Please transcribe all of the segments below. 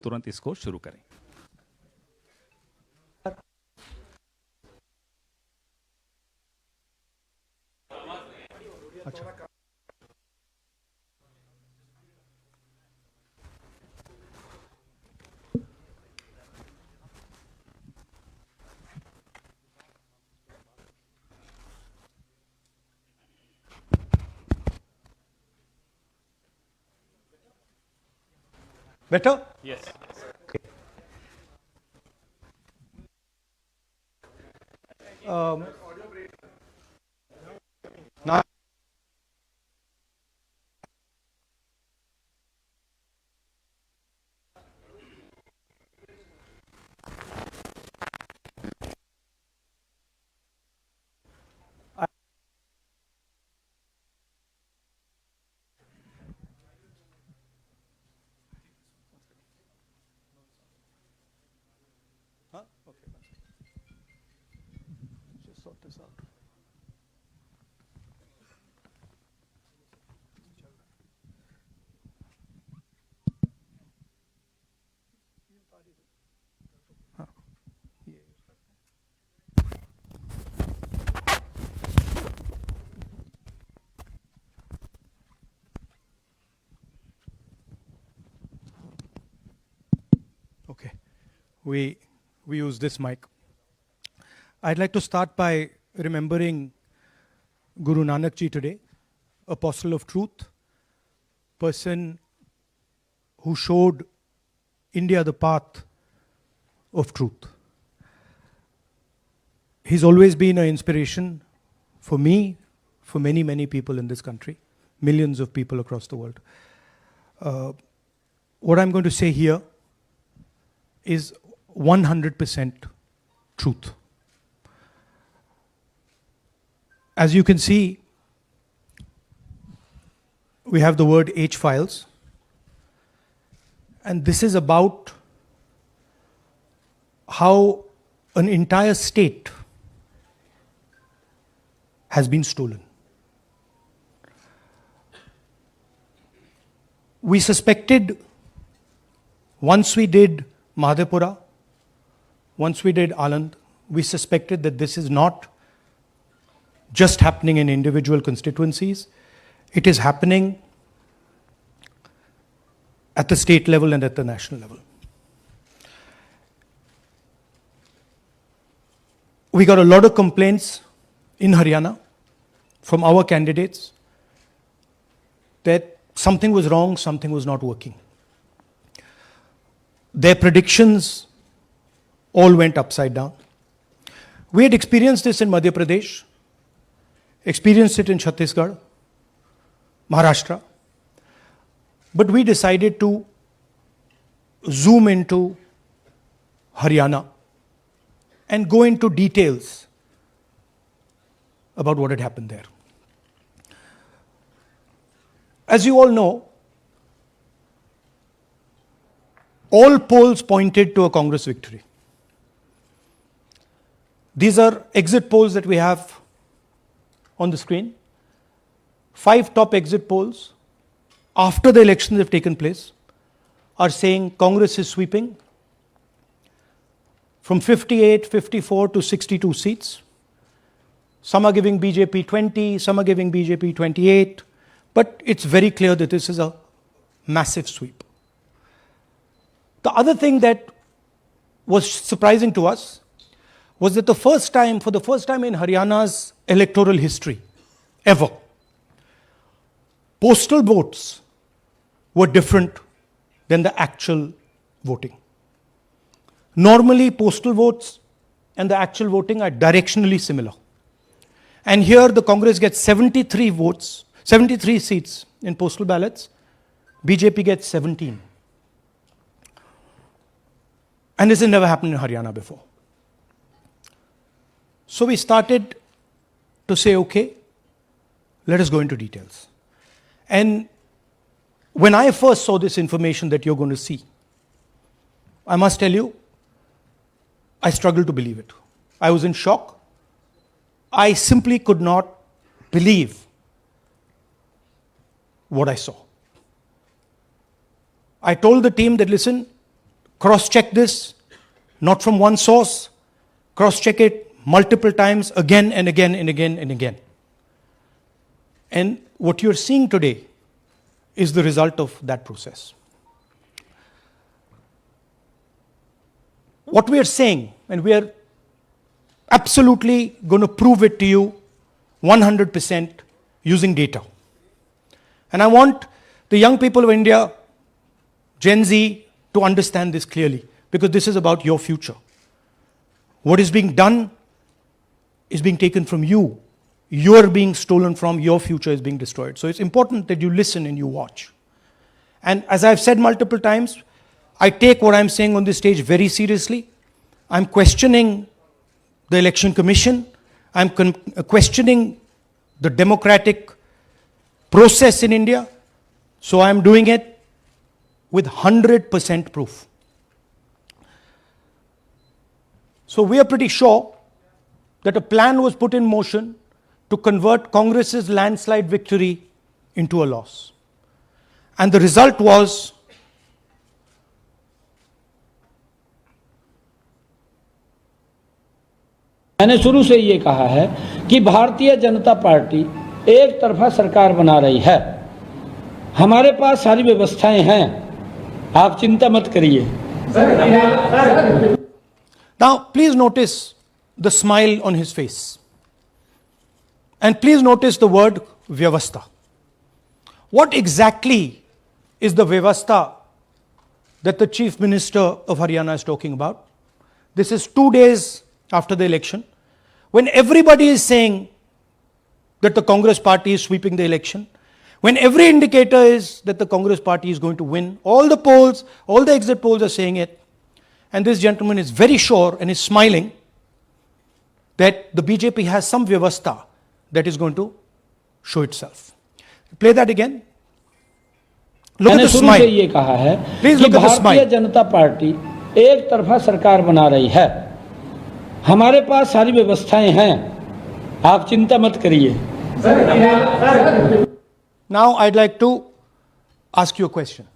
तुरंत इसको शुरू करें। अच्छा, better? Yes. Now, okay, just sort this out. Okay, we use this mic. I'd like to start by remembering Guru Nanak Ji today, apostle of truth, person who showed India the path of truth. He's always been an inspiration for me, for many, many people in this country, millions of people across the world. What I'm going to say here is 100% truth. As you can see, we have the word H files, and this is about how an entire state has been stolen. We suspected, once we did Madhepura, once we did Aland, we suspected that this is not just happening in individual constituencies, it is happening at the state level and at the national level. We got a lot of complaints in Haryana from our candidates that something was wrong, something was not working. Their predictions all went upside down. We had experienced this in Madhya Pradesh, experienced it in Chhattisgarh, Maharashtra, but we decided to zoom into Haryana and go into details about what had happened there. As you all know, all polls pointed to a Congress victory. These are exit polls that we have on the screen. 5 top exit polls after the elections have taken place are saying Congress is sweeping from 58, 54 to 62 seats. Some are giving BJP 20, some are giving BJP 28, but it's very clear that this is a massive sweep. The other thing that was surprising to us was that for the first time in Haryana's electoral history, ever, postal votes were different than the actual voting. Normally, postal votes and the actual voting are directionally similar. And here the Congress gets 73 votes, 73 seats in postal ballots, BJP gets 17. And this has never happened in Haryana before. So we started to say, okay, let us go into details. And when I first saw this information that you're going to see, I must tell you, I struggled to believe it. I was in shock. I simply could not believe what I saw. I told the team that, listen, cross-check this, not from one source, cross-check it multiple times, again and again and again and again. And what you're seeing today is the result of that process. What we are saying, and we are absolutely going to prove it to you 100% using data. And I want the young people of India, Gen Z, to understand this clearly, because this is about your future. What is being done is being taken from you. You're being stolen from, your future is being destroyed. So it's important that you listen and you watch. And as I've said multiple times, I take what I'm saying on this stage very seriously. I'm questioning the Election Commission. I'm questioning the democratic process in India. So I'm doing it with 100% proof. So we are pretty sure that a plan was put in motion to convert Congress's landslide victory into a loss. And the result was मैंने शुरू से ये कहा है कि Bharatiya Janata party एक तरफा सरकार बना रही है। हमारे पास सारी व्यवस्थाएं हैं, आप चिंता मत करिए। Now, please notice the smile on his face. And please notice the word Vyavastha. What exactly is the Vyavastha that the Chief Minister of Haryana is talking about? This is 2 days after the election, when everybody is saying that the Congress party is sweeping the election, when every indicator is that the Congress party is going to win, all the polls, all the exit polls are saying it, and this gentleman is very sure and is smiling that the BJP has some Vyavastha that is going to show itself. Play that again. Look at the smile. मैंने शुरू से ये कहा है कि Bharatiya Janata party एक तरफा सरकार बना रही है। हमारे पास सारी व्यवस्थाएं हैं, आप चिंता मत करिए। Now I'd like to ask you a question.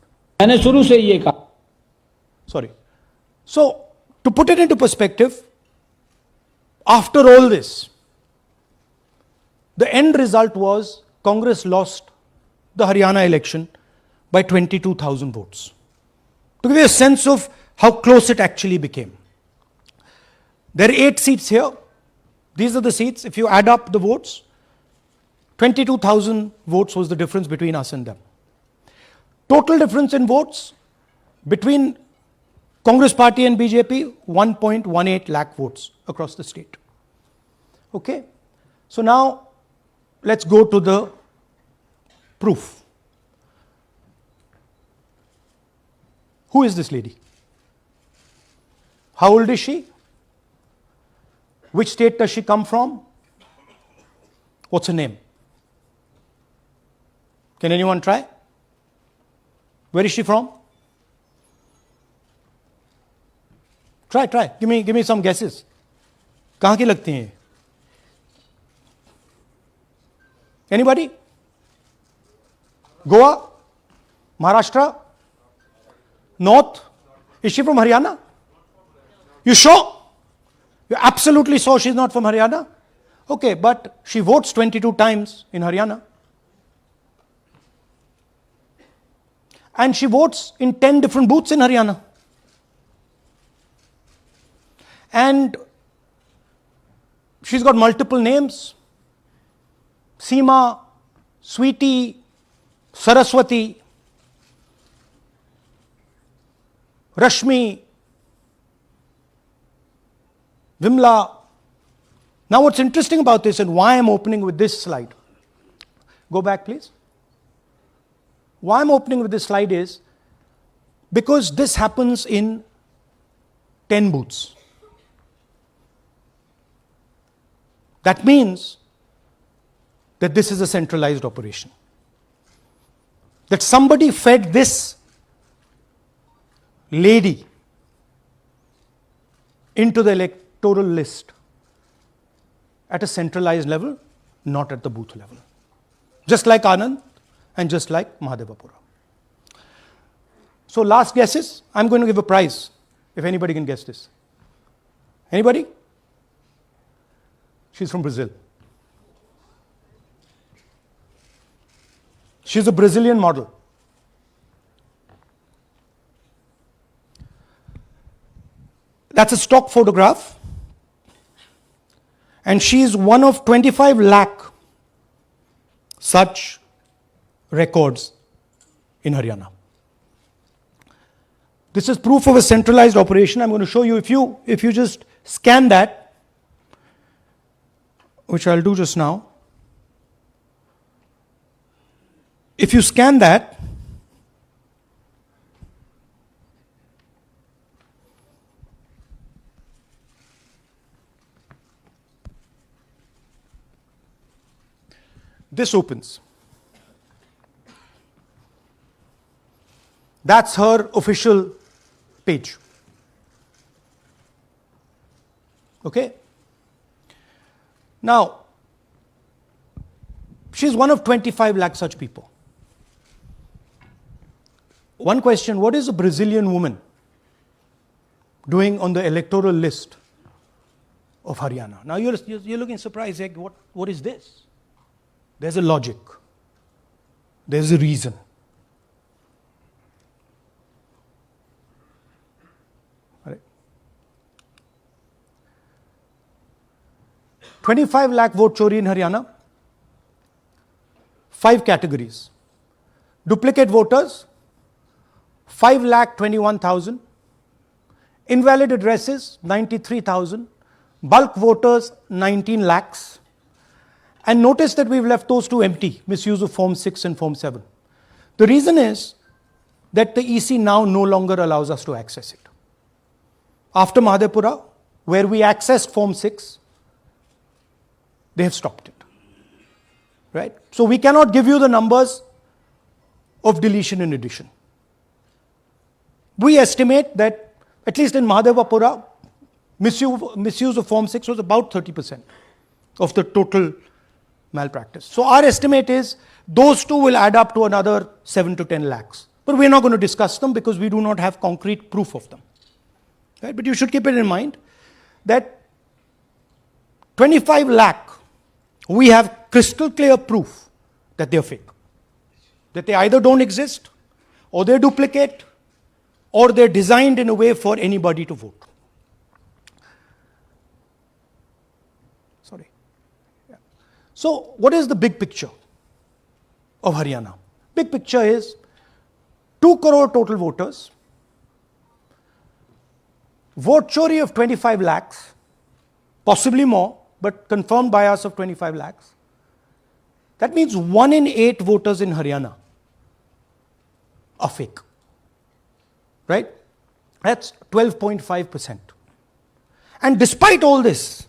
मैंने शुरू से ये कहा। Sorry. So, to put it into perspective, after all this, the end result was Congress lost the Haryana election by 22,000 votes. To give you a sense of how close it actually became. There are 8 seats here. These are the seats. If you add up the votes, 22,000 votes was the difference between us and them. Total difference in votes between Congress party and BJP, 1.18 lakh votes across the state. Okay? So now, let's go to the proof. Who is this lady? How old is she? Which state does she come from? What's her name? Can anyone try? Where is she from? Try. Give me some guesses. कहाँ की लगती हैं? Anybody? Goa? Maharashtra? North? Is she from Haryana? You sure? You're absolutely sure she's not from Haryana? Okay, but she votes 22 times in Haryana. And she votes in 10 different booths in Haryana. And she's got multiple names. Seema, Sweetie, Saraswati, Rashmi, Vimla. Now what's interesting about this and why I'm opening with this slide. Go back please. Why I'm opening with this slide is because this happens in 10 booths. That means that this is a centralized operation. That somebody fed this lady into the electoral list at a centralized level, not at the booth level. Just like Anand and just like Mahadevapura. So last guesses. I'm going to give a prize if anybody can guess this. Anybody? She's from Brazil. She's a Brazilian model. That's a stock photograph. And she is one of 25 lakh such records in Haryana. This is proof of a centralized operation. I'm going to show you, if you just scan that, which I'll do just now. If you scan that, this opens. That's her official page. Okay? Now, she's one of 25 lakh such people. One question, what is a Brazilian woman doing on the electoral list of Haryana? Now you're looking surprised, like, what is this? There's a logic. There's a reason. All right. 25 lakh vote chori in Haryana. 5 categories. Duplicate voters, 5,21,000. Invalid addresses, 93,000. Bulk voters, 19 lakhs. And notice that we've left those two empty, misuse of Form 6 and Form 7. The reason is that the EC now no longer allows us to access it. After Mahadevpura, where we accessed Form 6, they have stopped it. Right? So we cannot give you the numbers of deletion and addition. We estimate that, at least in Mahadevpura, misuse of Form 6 was about 30% of the total malpractice. So our estimate is those two will add up to another 7 to 10 lakhs. But we're not going to discuss them because we do not have concrete proof of them. Right? But you should keep it in mind that 25 lakh, we have crystal clear proof that they're fake. That they either don't exist, or they're duplicate, or they're designed in a way for anybody to vote. Sorry. Yeah. So what is the big picture of Haryana? Big picture is 2 crore total voters, vote chori of 25 lakhs, possibly more, but confirmed bias of 25 lakhs. That means 1 in 8 voters in Haryana are fake. Right? That's 12.5%. And despite all this,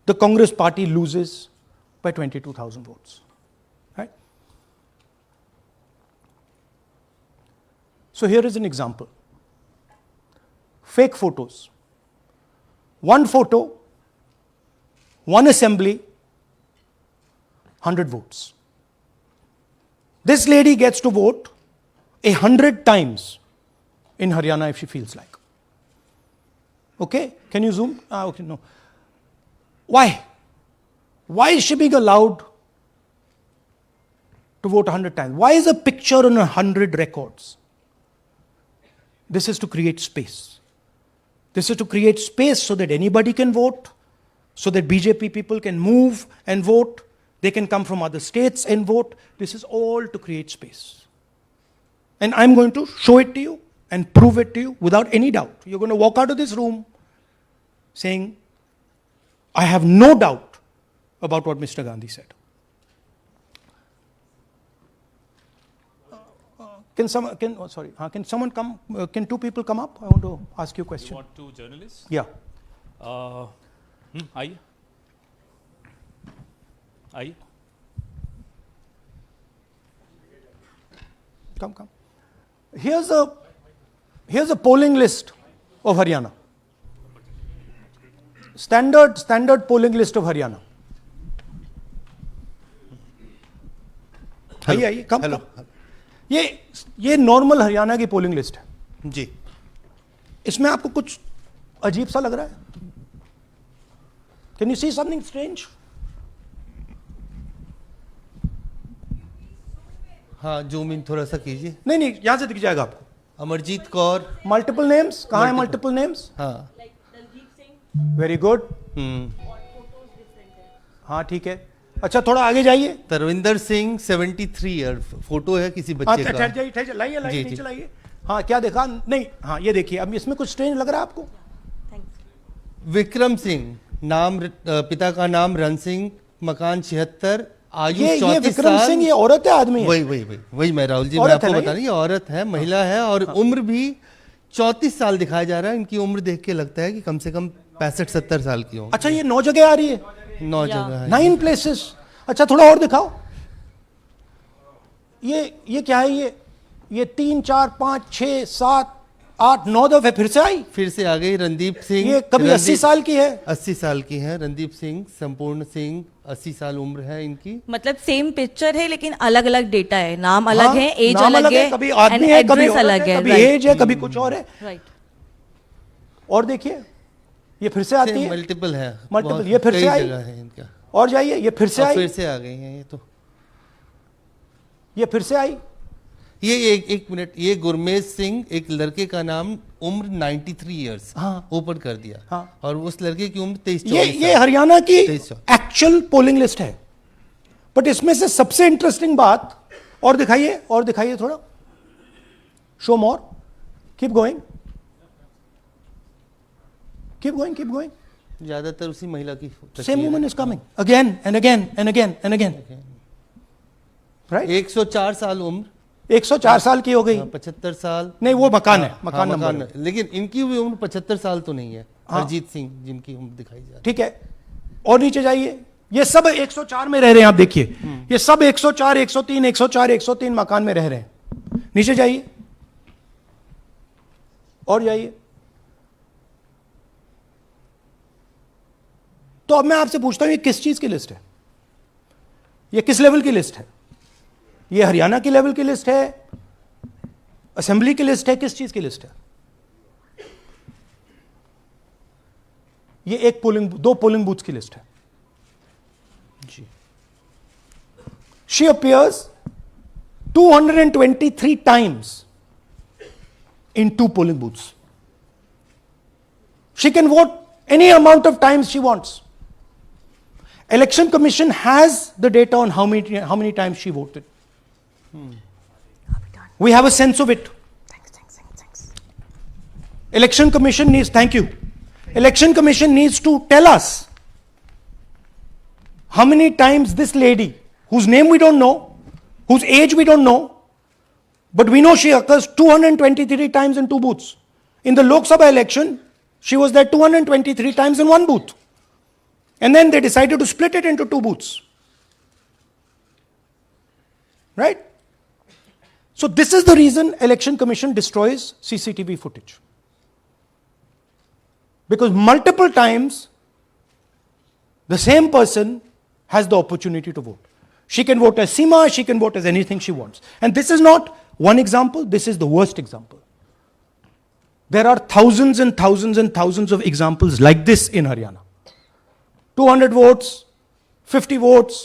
the Congress party loses by 22,000 votes. Right? So here is an example. Fake photos. 1 photo, 1 assembly, 100 votes. This lady gets to vote 100 times in Haryana if she feels like. Okay? Can you zoom? Okay, no. Why? Why is she being allowed to vote 100 times? Why is a picture on 100 records? This is to create space. This is to create space so that anybody can vote, so that BJP people can move and vote. They can come from other states and vote. This is all to create space. And I'm going to show it to you and prove it to you without any doubt. You're going to walk out of this room saying, I have no doubt about what Mr. Gandhi said. Can someone come? Can 2 people come up? I want to ask you a question. You want 2 journalists? Yeah. Aye. Come. Here's a polling list of Haryana. Standard polling list of Haryana. Hello. Come. ये normal Haryana की polling list है जी। इसमें आपको कुछ अजीब सा लग रहा है? Can you see something strange? हाँ, जूम इन थोड़ा सा कीजिए। नहीं यहां से दिख जाएगा आपको। अमरजीत कौर। मल्टीपल नेम्स कहां है? मल्टीपल नेम्स, हाँ। Very good. हाँ ठीक है। अच्छा थोड़ा आगे जाइए। तरविंदर सिंह 73 ईयर, फोटो है किसी बच्चे का। ठहर जाइए, लाइए जी, नीचे जी। लाइए। हाँ क्या देखा? नहीं, हाँ ये देखिए। अब इसमें कुछ स्ट्रेंज लग रहा है आपको? विक्रम सिंह, नाम पिता का नाम रण सिंह, मकान 76, आयु ये 34 विक्रम साल। सिंह ये औरत है आदमी है? वही मैं राहुल जी, मैं औरत आपको है ना बता रही, औरत है, महिला है, और उम्र भी 34 साल दिखाया जा रहा है। इनकी उम्र देख के लगता है कि कम से कम 65-70 साल की होगी। अच्छा ये 9 जगह आ रही है? 9 जगह है। 9 प्लेसेस। अच्छा थोड़ा और दिखाओ। ये क्या है? ये 3 4 5 6 7 8 9 दफे फिर से आई। फिर से आ गई रणदीप सिंह। ये कभी 80 साल की है? 80 साल की है रणदीप सिंह, संपूर्ण सिंह, 80 साल उम्र है इनकी। मतलब सेम पिक्चर है लेकिन अलग अलग डेटा है, नाम अलग हाँ, है, एज नाम अलग है, कभी आदमी है, कभी औरत अलग है, है, कभी right, एज है, कभी कुछ और है। राइट। और देखिए ये फिर से आती है। मल्टीपल है, मल्टीपल। बहुत- ये फिर कई से आई। जगह है इनका। और जाइए, ये फिर से अब आई। फिर से आ गई हैं ये तो। ये फिर से आई। ये एक मिनट, ये गुरमेज सिंह, एक लड़के का नाम, उम्र 93 इयर्स, हाँ। ऊपर कर दिया। हाँ। और उस लड़के की उम्र 23 ये हरियाणा की 23। एक्चुअल पोलिंग लिस्ट है। बट इसमें से सबसे इंटरेस्टिंग बात, और दिखाइए थोड़ा, शो मोर, कीप गोइंग, ज्यादातर उसी महिला की same woman is coming again and again and again and again, right? 104 साल उम्र, 104 साल की हो गई। 75 साल। नहीं वो मकान है, हाँ, मकान नंबर मकान है। लेकिन इनकी भी उम्र 75 साल तो नहीं है। हाँ। हरजीत सिंह जिनकी उम्र दिखाई जा रही है। ठीक है। और नीचे जाइए, ये सब 104 में रह रहे हैं। आप देखिए ये सब 104 103 104 103 मकान में रह रहे हैं। नीचे जाइए और जाइए। तो अब मैं आपसे पूछता हूं ये किस चीज की लिस्ट है? ये किस लेवल की लिस्ट है? ये हरियाणा की लेवल की लिस्ट है, असेंबली की लिस्ट है, किस चीज की लिस्ट है? ये दो पोलिंग बूथ्स की लिस्ट है जी। She appears 223 times in 2 polling booths. She can vote any amount of times she wants. Election Commission has the data on how many times she voted. We have a sense of it. Thanks. Election Commission needs, thank you. Election Commission needs to tell us how many times this lady, whose name we don't know, whose age we don't know, but we know she occurs 223 times in 2 booths. In the Lok Sabha election, she was there 223 times in 1 booth. And then they decided to split it into 2 booths. Right? So this is the reason Election Commission destroys CCTV footage. Because multiple times the same person has the opportunity to vote. She can vote as Seema, she can vote as anything she wants. And this is not one example, this is the worst example. There are thousands and thousands and thousands of examples like this in Haryana. 200 votes, 50 votes,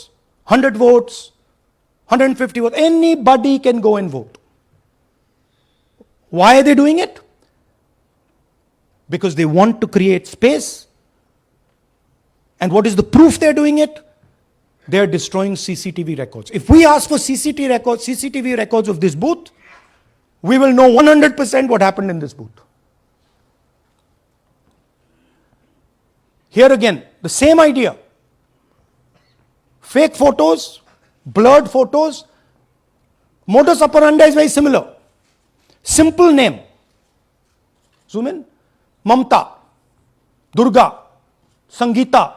100 votes, 150 votes. Anybody can go and vote. Why are they doing it? Because they want to create space. And what is the proof they're doing it? They are destroying CCTV records. If we ask for CCTV records of this booth, we will know 100% what happened in this booth. Here again, the same idea. Fake photos, blurred photos. Modus operandi is very similar. Simple name. Zoom in. Mamta, Durga, Sangeeta,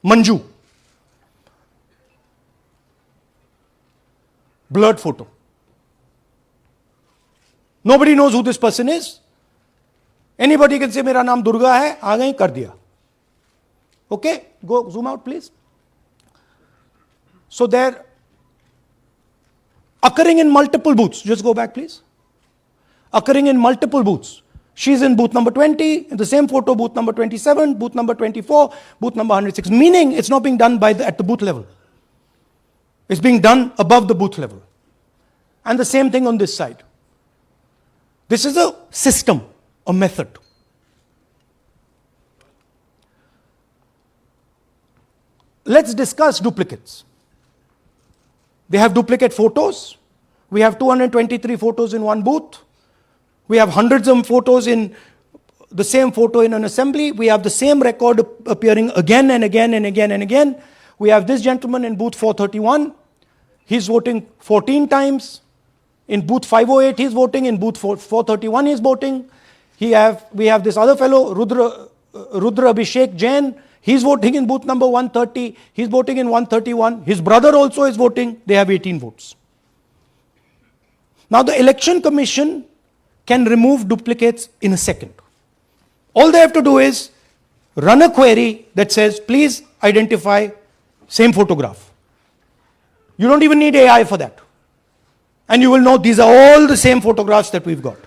Manju. Blurred photo. Nobody knows who this person is. Anybody can say, मेरा नाम दुर्गा है, आ गई, कर दिया. Okay, go zoom out please. So there, occurring in multiple booths. Just go back, please. Occurring in multiple booths. She's in booth number 20, in the same photo, booth number 27, booth number 24, booth number 106. Meaning, it's not being done at the booth level. It's being done above the booth level. And the same thing on this side. This is a system, a method. Let's discuss duplicates. They have duplicate photos. We have 223 photos in one booth. We have hundreds of photos in the same photo in an assembly. We have the same record appearing again and again and again and again. We have this gentleman in booth 431. He's voting 14 times. In booth 508, he's voting. In booth 431, he's voting. We have this other fellow, Rudra Abhishek Jain. He's voting in booth number 130. He's voting in 131. His brother also is voting. They have 18 votes. Now the Election Commission can remove duplicates in a second. All they have to do is run a query that says, please identify same photograph. You don't even need AI for that. And you will know these are all the same photographs that we've got.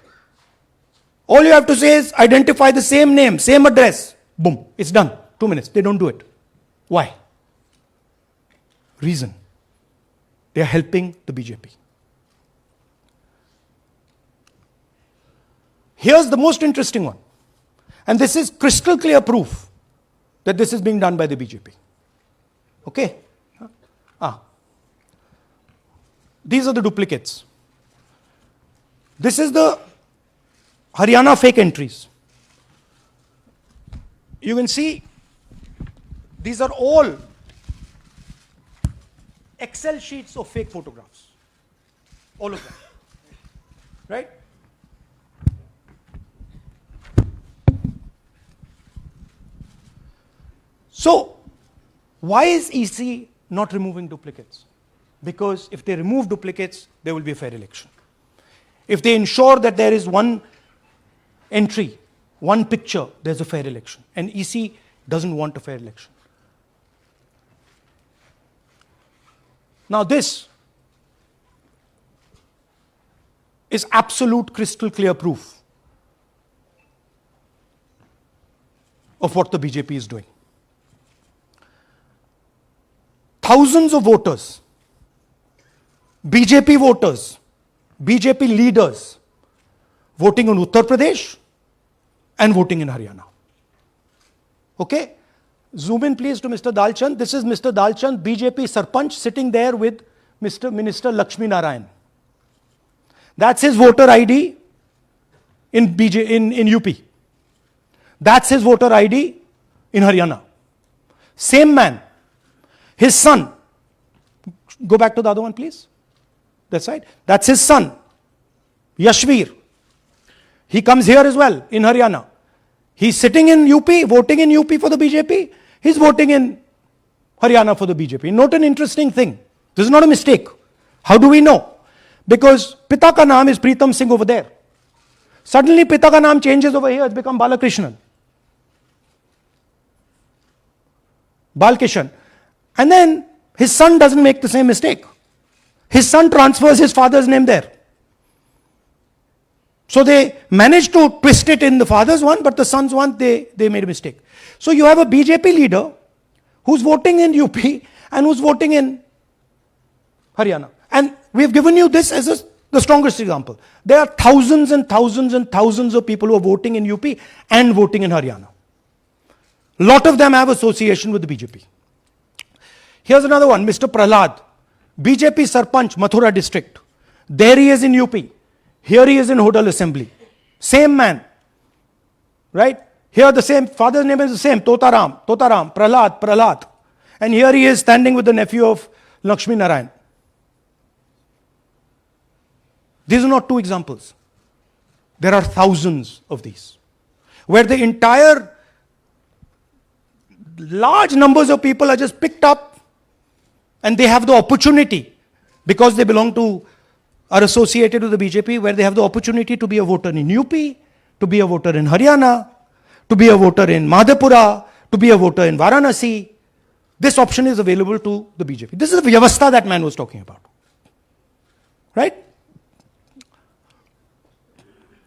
All you have to say is identify the same name, same address. Boom, it's done. 2 minutes. They don't do it. Why? Reason. They are helping the BJP. Here's the most interesting one. And this is crystal clear proof that this is being done by the BJP. Okay? These are the duplicates. This is the Haryana fake entries. You can see these are all Excel sheets of fake photographs. All of them. Right? So, why is EC not removing duplicates? Because if they remove duplicates, there will be a fair election. If they ensure that there is one entry, one picture, there's a fair election. And EC doesn't want a fair election. Now this is absolute crystal clear proof of what the BJP is doing. Thousands of voters, BJP voters, BJP leaders voting in Uttar Pradesh and voting in Haryana. Okay? Zoom in please to Mr. Dalchand. This is Mr. Dalchand, BJP Sarpanch, sitting there with Mr. Minister Lakshmi Narayan. That's his voter ID in UP. That's his voter ID in Haryana. Same man. His son. Go back to the other one, please. That's right. That's his son, Yashveer. He comes here as well in Haryana. He's sitting in UP, voting in UP for the BJP. He's voting in Haryana for the BJP. Note an interesting thing. This is not a mistake. How do we know? Because Pita ka naam is Pritam Singh over there. Suddenly Pita ka naam changes over here. It's become Balakrishnan. Balkishan. And then his son doesn't make the same mistake. His son transfers his father's name there. So they managed to twist it in the father's one, but the son's one, they made a mistake. So you have a BJP leader who's voting in UP and who's voting in Haryana. And we've given you this as the strongest example. There are thousands and thousands and thousands of people who are voting in UP and voting in Haryana. A lot of them have association with the BJP. Here's another one, Mr. Prahlad, BJP Sarpanch, Mathura district. There he is in UP. Here he is in Hodal Assembly. Same man. Right? Here the same, father's name is the same, Totaram, Prahlad. And here he is standing with the nephew of Lakshmi Narayan. These are not two examples. There are thousands of these. Where the entire large numbers of people are just picked up and they have the opportunity, because they belong to, are associated with the BJP, where they have the opportunity to be a voter in UP, to be a voter in Haryana, to be a voter in Madhepura, to be a voter in Varanasi. This option is available to the BJP. This is the Vyavastha that man was talking about. Right?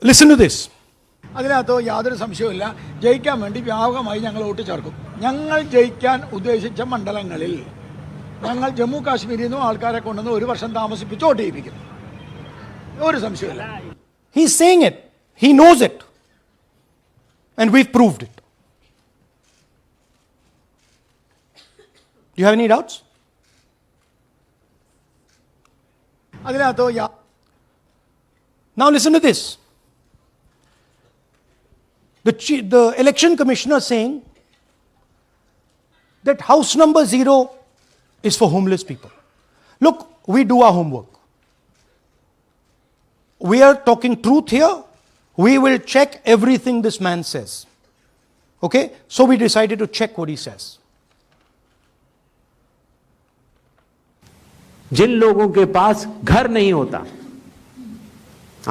Listen to this. അതിനകത്ത് യാതൊരു സംശയവുമില്ല. ജയിക്കാൻ വേണ്ടി വ്യാപകമായി ഞങ്ങൾ vote ചേർക്കും. ഞങ്ങൾ ജയിക്കാൻ ഉദ്ദേശിച്ച മണ്ഡലങ്ങളിൽ ഞങ്ങൾ ജമ്മു കാശ്മീരിൽ നിന്നും ആൾക്കാരെ കൊണ്ടുവന്ന് ഒരു വർഷം താമസിപ്പിച്ച് വോട്ട് ചെയ്യിപ്പിക്കും. ഒരു സംശയമില്ല. He's saying it. He knows it. And we've proved it. Do you have any doubts? അതിനകത്ത് Now listen to this. The election commissioner saying that house number 0 is for homeless people. Look, we do our homework. We are talking truth here. We will check everything this man says. Okay? So we decided to check what he says. जिन लोगों के पास घर नहीं होता,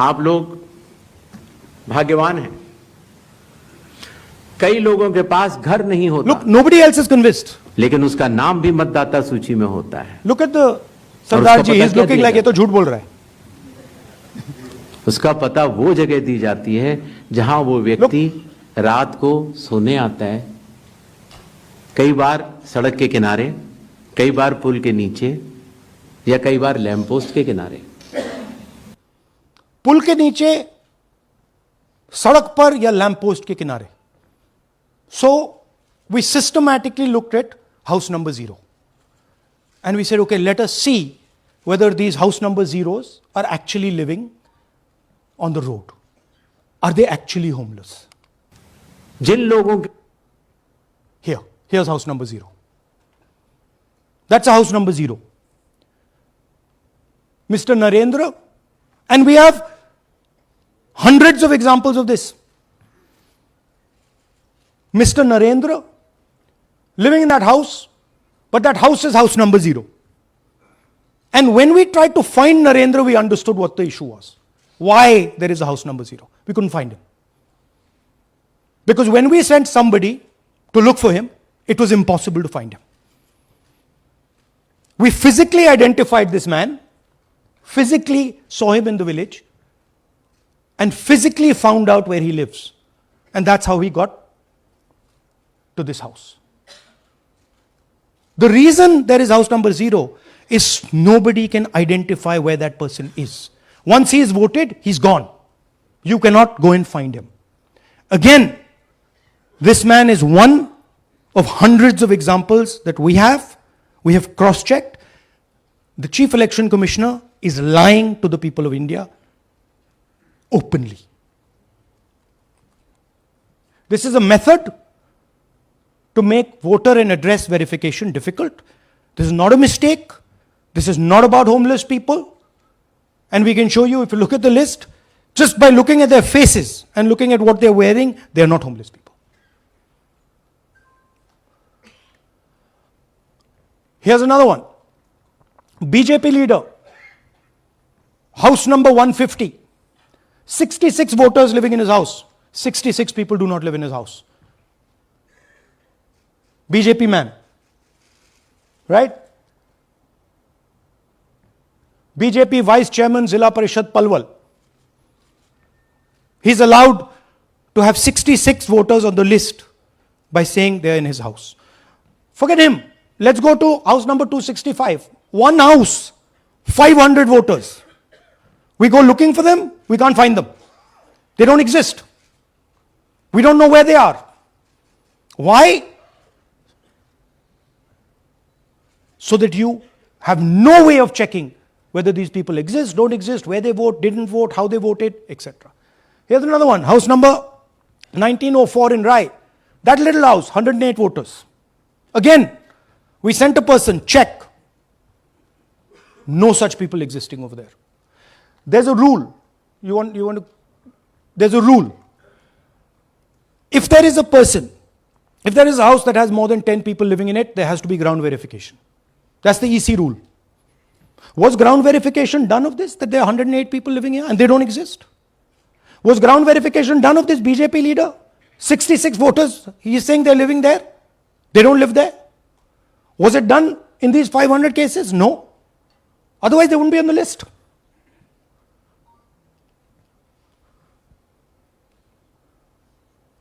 आप लोग भाग्यवान हैं. कई लोगों के पास घर नहीं होता. Look, nobody else is convinced. लेकिन उसका नाम भी मतदाता सूची में होता है. Look at the Sardar ji. He's looking like ये तो झूठ बोल रहा है. उसका पता वो जगह दी जाती है जहां वो व्यक्ति रात को सोने आता है. कई बार सड़क के किनारे, कई बार पुल के नीचे, या कई बार लैंप पोस्ट के किनारे. पुल के नीचे, सड़क पर या लैंप पोस्ट के किनारे. So we systematically looked at house number 0. And we said, okay, let us see whether these house number 0s are actually living on the road. Are they actually homeless? जिन लोगों के Here's house number 0. That's a house number 0. Mr. Narendra, and we have hundreds of examples of this. Mr. Narendra living in that house, but that house is house number 0. And when we tried to find Narendra, we understood what the issue was. Why there is a house number 0. We couldn't find him. Because when we sent somebody to look for him, it was impossible to find him. We physically identified this man, physically saw him in the village, and physically found out where he lives. And that's how we got to this house. The reason there is house number 0 is nobody can identify where that person is. Once he is voted, he's gone. You cannot go and find him. Again, this man is one of hundreds of examples that we have. We have cross-checked. The Chief Election Commissioner is lying to the people of India openly. This is a method to make voter and address verification difficult. This is not a mistake. This is not about homeless people. And we can show you, if you look at the list, just by looking at their faces and looking at what they're wearing, they're not homeless people. Here's another one. BJP leader, house number 150. 66 voters living in his house. 66 people do not live in his house. BJP man. Right? BJP Vice Chairman Zilla Parishad Palwal. He's allowed to have 66 voters on the list by saying they're in his house. Forget him. Let's go to house number 265. One house, 500 voters. We go looking for them, we can't find them. They don't exist. We don't know where they are. Why? So that you have no way of checking whether these people exist, don't exist, where they vote, didn't vote, how they voted, etc. Here's another one, house number 1904 in Rai. That little house, 108 voters. Again, we sent a person, check. No such people existing over there. There's a rule. There's a rule. If there is a person, if there is a house that has more than 10 people living in it, there has to be ground verification. That's the EC rule. Was ground verification done of this, that there are 108 people living here and they don't exist? Was ground verification done of this BJP leader? 66 voters, he is saying they're living there. They don't live there. Was it done in these 500 cases? No. Otherwise they wouldn't be on the list.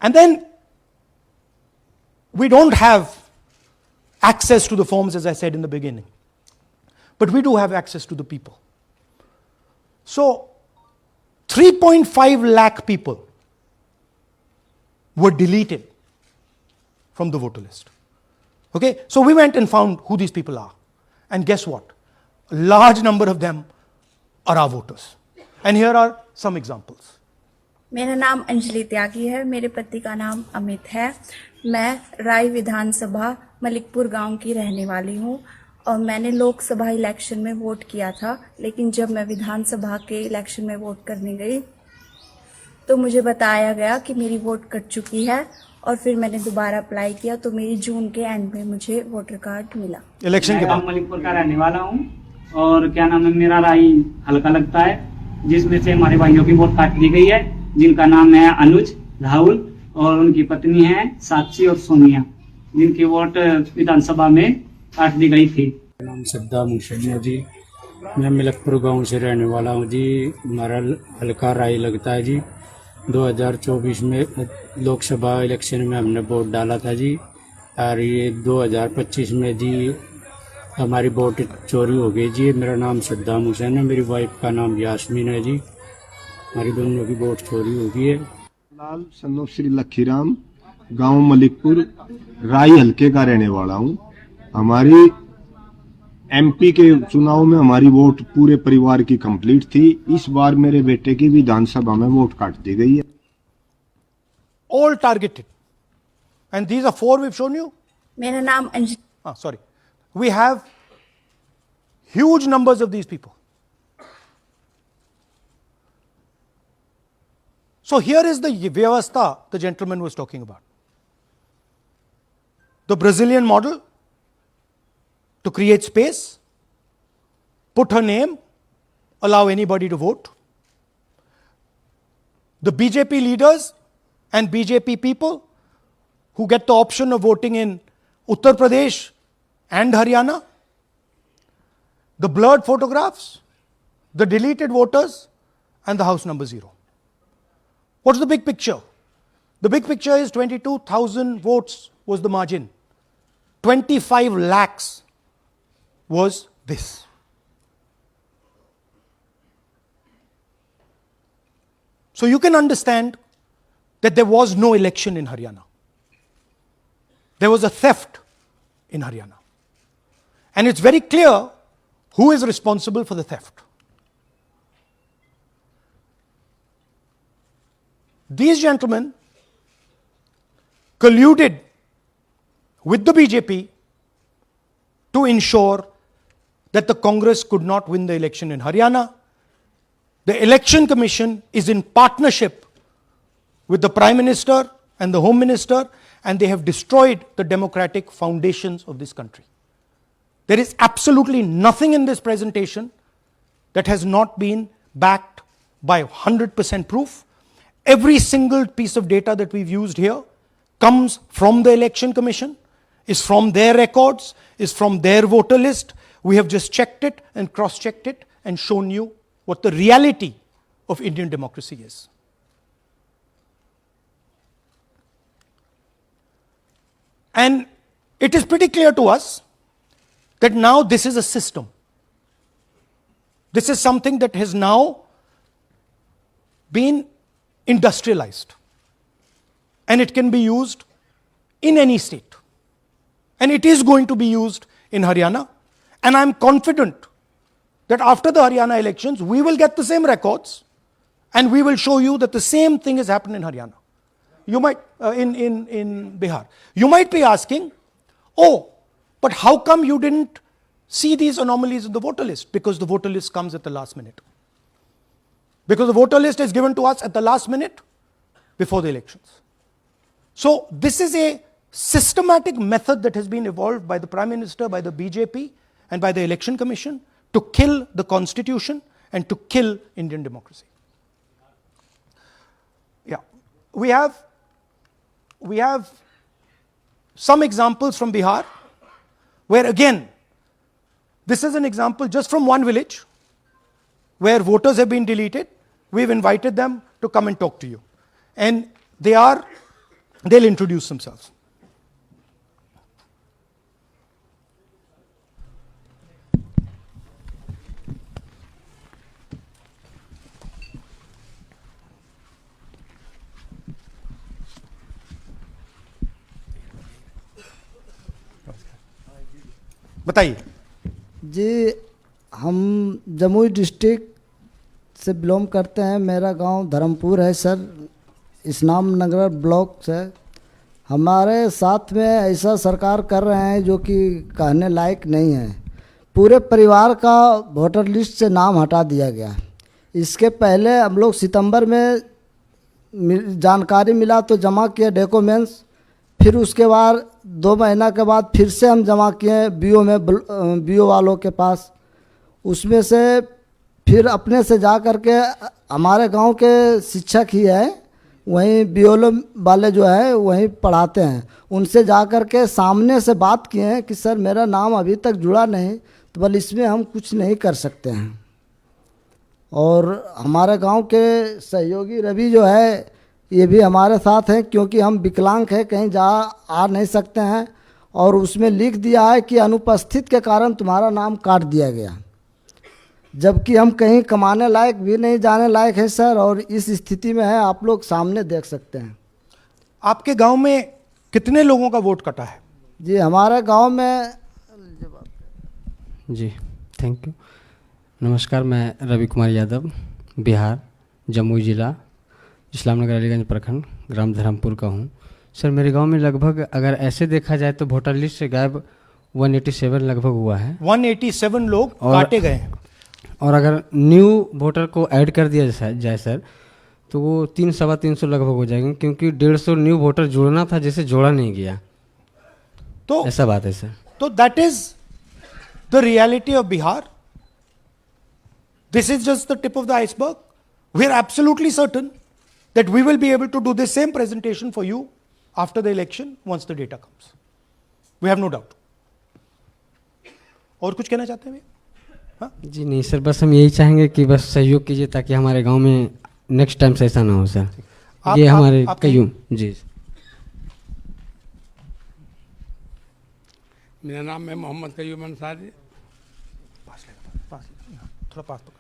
And then we don't have access to the forms, as I said in the beginning. But we do have access to the people. So 3.5 lakh people were deleted from the voter list. Okay, so we went and found who these people are. And guess what? A large number of them are our voters. And here are some examples. मेरा नाम अंजलि त्यागी है, मेरे पति का नाम अमित है। मैं राय विधानसभा मलिकपुर गांव की रहने वाली हूं और मैंने लोकसभा इलेक्शन में वोट किया था, लेकिन जब मैं विधानसभा के इलेक्शन में वोट करने गई तो मुझे बताया गया कि मेरी वोट कट चुकी है और फिर मैंने दोबारा अप्लाई किया तो मेरी जून के एंड में मुझे वोटर कार्ड मिला। इलेक्शन के बाद मलिकपुर का रहने वाला हूँ और क्या नाम है, मेरा राय हल्का लगता है, जिसमें से हमारे भाइयों की वोट काट दी गई है, जिनका नाम है अनुज, राहुल और उनकी पत्नी है साक्षी और सोनिया, जिनकी वोट विधानसभा में काट दी गई थी। नाम सद्दाम हुसैन है जी, मैं मलिकपुर गांव से रहने वाला हूं जी। हमारा हल्का राय लगता है जी। 2024 में लोकसभा इलेक्शन में हमने वोट डाला था जी, और ये 2025 में जी हमारी वोट चोरी हो गई जी। मेरा नाम सद्दाम हुसैन है, मेरी वाइफ का नाम यास्मीन है जी। हमारी दोनों की वोट चोरी हो गई है। लाल सन्नो श्री लखीराम, गांव मलिकपुर, राय हल्के का रहने वाला हूं। हमारी एमपी के चुनाव में हमारी वोट पूरे परिवार की कंप्लीट थी। इस बार मेरे बेटे की विधानसभा में वोट काट दी गई है। all targeted. And these are 4 we've shown you. मेरा नाम Anjali. Sorry. We have huge numbers of these people. So here is the vyavastha the gentleman was talking about. The Brazilian model to create space, put her name, allow anybody to vote. The BJP leaders and BJP people who get the option of voting in Uttar Pradesh and Haryana. The blurred photographs, the deleted voters, and the house number 0. What's the big picture? The big picture is 22,000 votes was the margin. 25 lakhs was this. So you can understand that there was no election in Haryana. There was a theft in Haryana. And it's very clear who is responsible for the theft. These gentlemen colluded with the BJP to ensure that the Congress could not win the election in Haryana. The Election Commission is in partnership with the Prime Minister and the Home Minister, and they have destroyed the democratic foundations of this country. There is absolutely nothing in this presentation that has not been backed by 100% proof. Every single piece of data that we've used here comes from the Election Commission, is from their records, is from their voter list. We have just checked it and cross-checked it and shown you what the reality of Indian democracy is. And it is pretty clear to us that now this is a system. This is something that has now been industrialized. And it can be used in any state. And it is going to be used in Haryana. And I'm confident that after the Haryana elections, we will get the same records and we will show you that the same thing has happened in Haryana. You might, in Bihar. You might be asking, oh, but how come you didn't see these anomalies in the voter list? Because the voter list comes at the last minute. Because the voter list is given to us at the last minute before the elections. So this is a systematic method that has been evolved by the Prime Minister, by the BJP, and by the Election Commission to kill the Constitution and to kill Indian democracy. Yeah, we have some examples from Bihar where again, this is an example just from one village where voters have been deleted. We've invited them to come and talk to you. And they are They'll introduce themselves. बताइए जी। हम Jamui district से belong करते हैं। मेरा गांव धर्मपुर है sir, इस्लाम नगर block से। हमारे साथ में ऐसा सरकार कर रहे हैं जो कि कहने लायक नहीं है। पूरे परिवार का वोटर लिस्ट से नाम हटा दिया गया। इसके पहले हम लोग सितंबर में जानकारी मिला तो जमा किए डॉक्यूमेंट्स, फिर उसके बाद 2 महीना के बाद फिर से हम जमा किए बीओ में, बीओ वालों के पास। उसमें से फिर अपने से जा कर के हमारे गांव के शिक्षक ही है, वहीं बीओ वाले जो है वहीं पढ़ाते हैं, उनसे जा कर के सामने से बात किए हैं कि सर मेरा नाम अभी तक जुड़ा नहीं, तो बोले इसमें हम कुछ नहीं कर सकते हैं। और हमारे गांव के सहयोगी रवि जो है ये भी हमारे साथ हैं, क्योंकि हम विकलांग हैं, कहीं जा आ नहीं सकते हैं। और उसमें लिख दिया है कि अनुपस्थित के कारण तुम्हारा नाम काट दिया गया, जबकि हम कहीं कमाने लायक भी नहीं जाने लायक है सर। और इस स्थिति में है, आप लोग सामने देख सकते हैं। आपके गांव में कितने लोगों का वोट कटा है? जी हमारे गांव में जी थैंक यू। नमस्कार, मैं रवि कुमार यादव, बिहार, जमुई जिला, इस्लामनगर अलीगंज प्रखंड, ग्राम धर्मपुर का हूँ। सर मेरे गांव में लगभग अगर ऐसे देखा जाए तो वोटर लिस्ट से गायब 187 लगभग हुआ है। 187 लोग काटे गए हैं। और अगर न्यू वोटर को ऐड कर दिया जाए सर तो वो 300-350 लगभग हो जाएंगे, क्योंकि 150 न्यू वोटर जोड़ना था जिसे जोड़ा नहीं गया। तो ऐसा बात है सर। तो that is the reality of Bihar. This is just the tip of the iceberg. We are absolutely certain that we will be able to do the same presentation for you after the election once the data comes. We have no doubt. और कुछ कहना चाहते हैं भैया? हाँ? जी नहीं sir, बस हम यही चाहेंगे कि बस सहयोग कीजिए ताकि हमारे गांव में नेक्स्ट टाइम से ऐसा ना हो सर। ये हमारे कयूम जी। मेरा नाम है मोहम्मद कयूम अंसारी। थोड़ा पास तो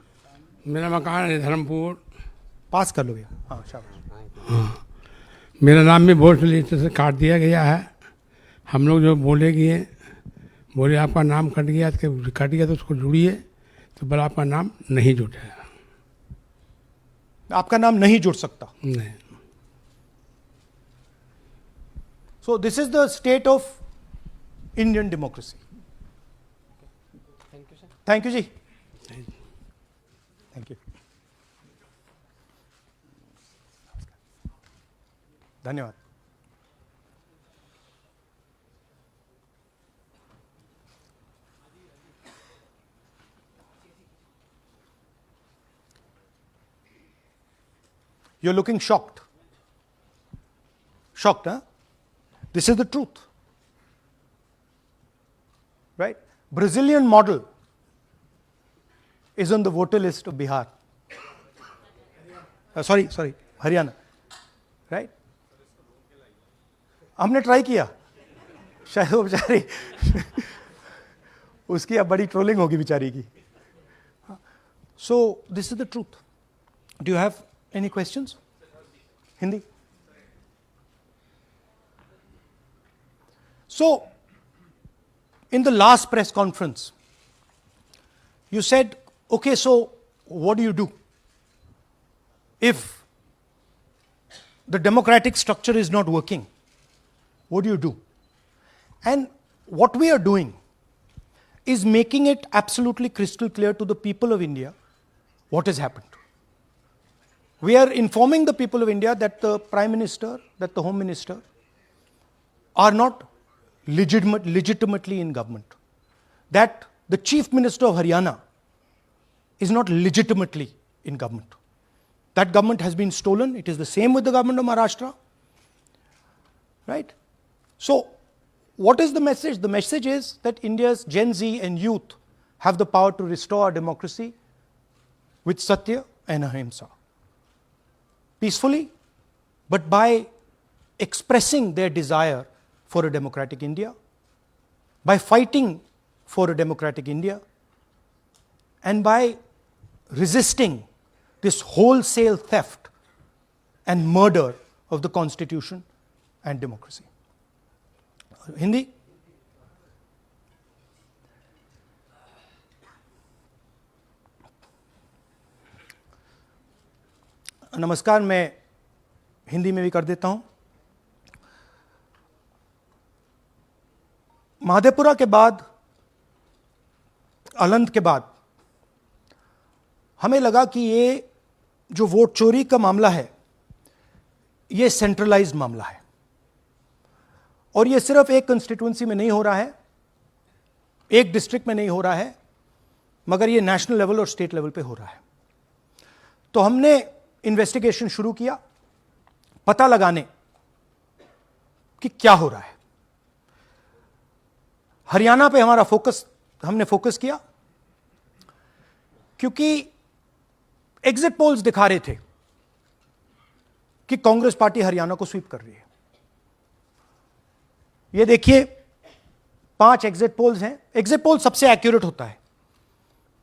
मेरा मकान है धर्मपुर। पास कर लो भैया। हाँ शाबाश। हाँ, मेरा नाम भी वोट लिस्ट से काट दिया गया है। हम लोग जो बोले आपका नाम कट गया तो उसको जुड़िए, तो बोला आपका नाम नहीं जुटेगा। आपका नाम नहीं जुड़ सकता? नहीं। So this is the state of Indian democracy. Thank you sir. Thank you ji. Thank you. धन्यवाद। You're looking shocked. Shocked, huh? This is the truth. Right? Brazilian model is on the voter list of Bihar. Sorry, Haryana. Right? हमने try किया, शायद वो बेचारी उसकी अब बड़ी trolling होगी बेचारी की। सो this is the truth. Do you have any questions? Hindi? So in the last press conference you said, okay, so what do you do if the democratic structure is not working? What do you do? And what we are doing is making it absolutely crystal clear to the people of India what has happened. We are informing the people of India that the Prime Minister, that the Home Minister are not legitimately in government. That the Chief Minister of Haryana is not legitimately in government. That government has been stolen. It is the same with the government of Maharashtra. Right? So, what is the message? The message is that India's Gen Z and youth have the power to restore our democracy with Satya and Ahimsa. Peacefully, but by expressing their desire for a democratic India, by fighting for a democratic India, and by resisting this wholesale theft and murder of the Constitution and democracy. Hindi? नमस्कार, मैं हिंदी में भी कर देता हूं। महादेपुरा के बाद, अलंद के बाद हमें लगा कि ये जो वोट चोरी का मामला है, ये सेंट्रलाइज्ड मामला है और ये सिर्फ एक कंस्टिट्यूंसी में नहीं हो रहा है, एक डिस्ट्रिक्ट में नहीं हो रहा है, मगर ये नेशनल लेवल और स्टेट लेवल पे हो रहा है। तो हमने इन्वेस्टिगेशन शुरू किया, पता लगाने कि क्या हो रहा है। हरियाणा पे हमने फोकस किया क्योंकि एग्जिट पोल्स दिखा रहे थे कि कांग्रेस पार्टी हरियाणा को स्वीप कर रही है। ये देखिए 5 एग्जिट पोल्स हैं। एग्जिट पोल सबसे एक्यूरेट होता है,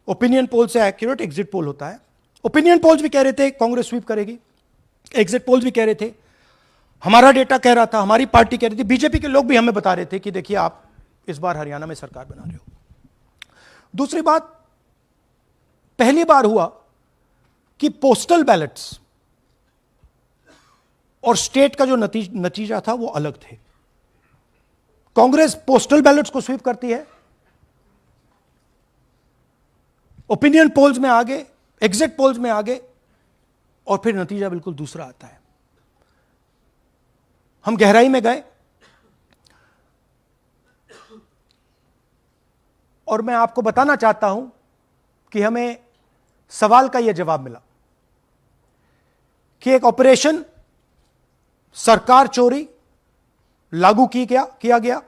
ओपिनियन पोल से एक्यूरेट एग्जिट पोल होता है। ओपिनियन पोल्स भी कह रहे थे कांग्रेस स्वीप करेगी, एग्जिट पोल्स भी कह रहे थे, हमारा डेटा कह रहा था, हमारी पार्टी कह रही थी, बीजेपी के लोग भी हमें बता रहे थे कि देखिए आप इस बार हरियाणा में सरकार बना रहे हो। दूसरी बात, पहली बार हुआ कि पोस्टल बैलेट्स और स्टेट का जो नतीजा था वो अलग थे। कांग्रेस पोस्टल बैलेट्स को स्वीप करती है, ओपिनियन पोल्स में आगे, एग्जिट पोल्स में आगे, और फिर नतीजा बिल्कुल दूसरा आता है। हम गहराई में गए और मैं आपको बताना चाहता हूं कि हमें सवाल का यह जवाब मिला कि एक ऑपरेशन सरकार चोरी लागू किया गया,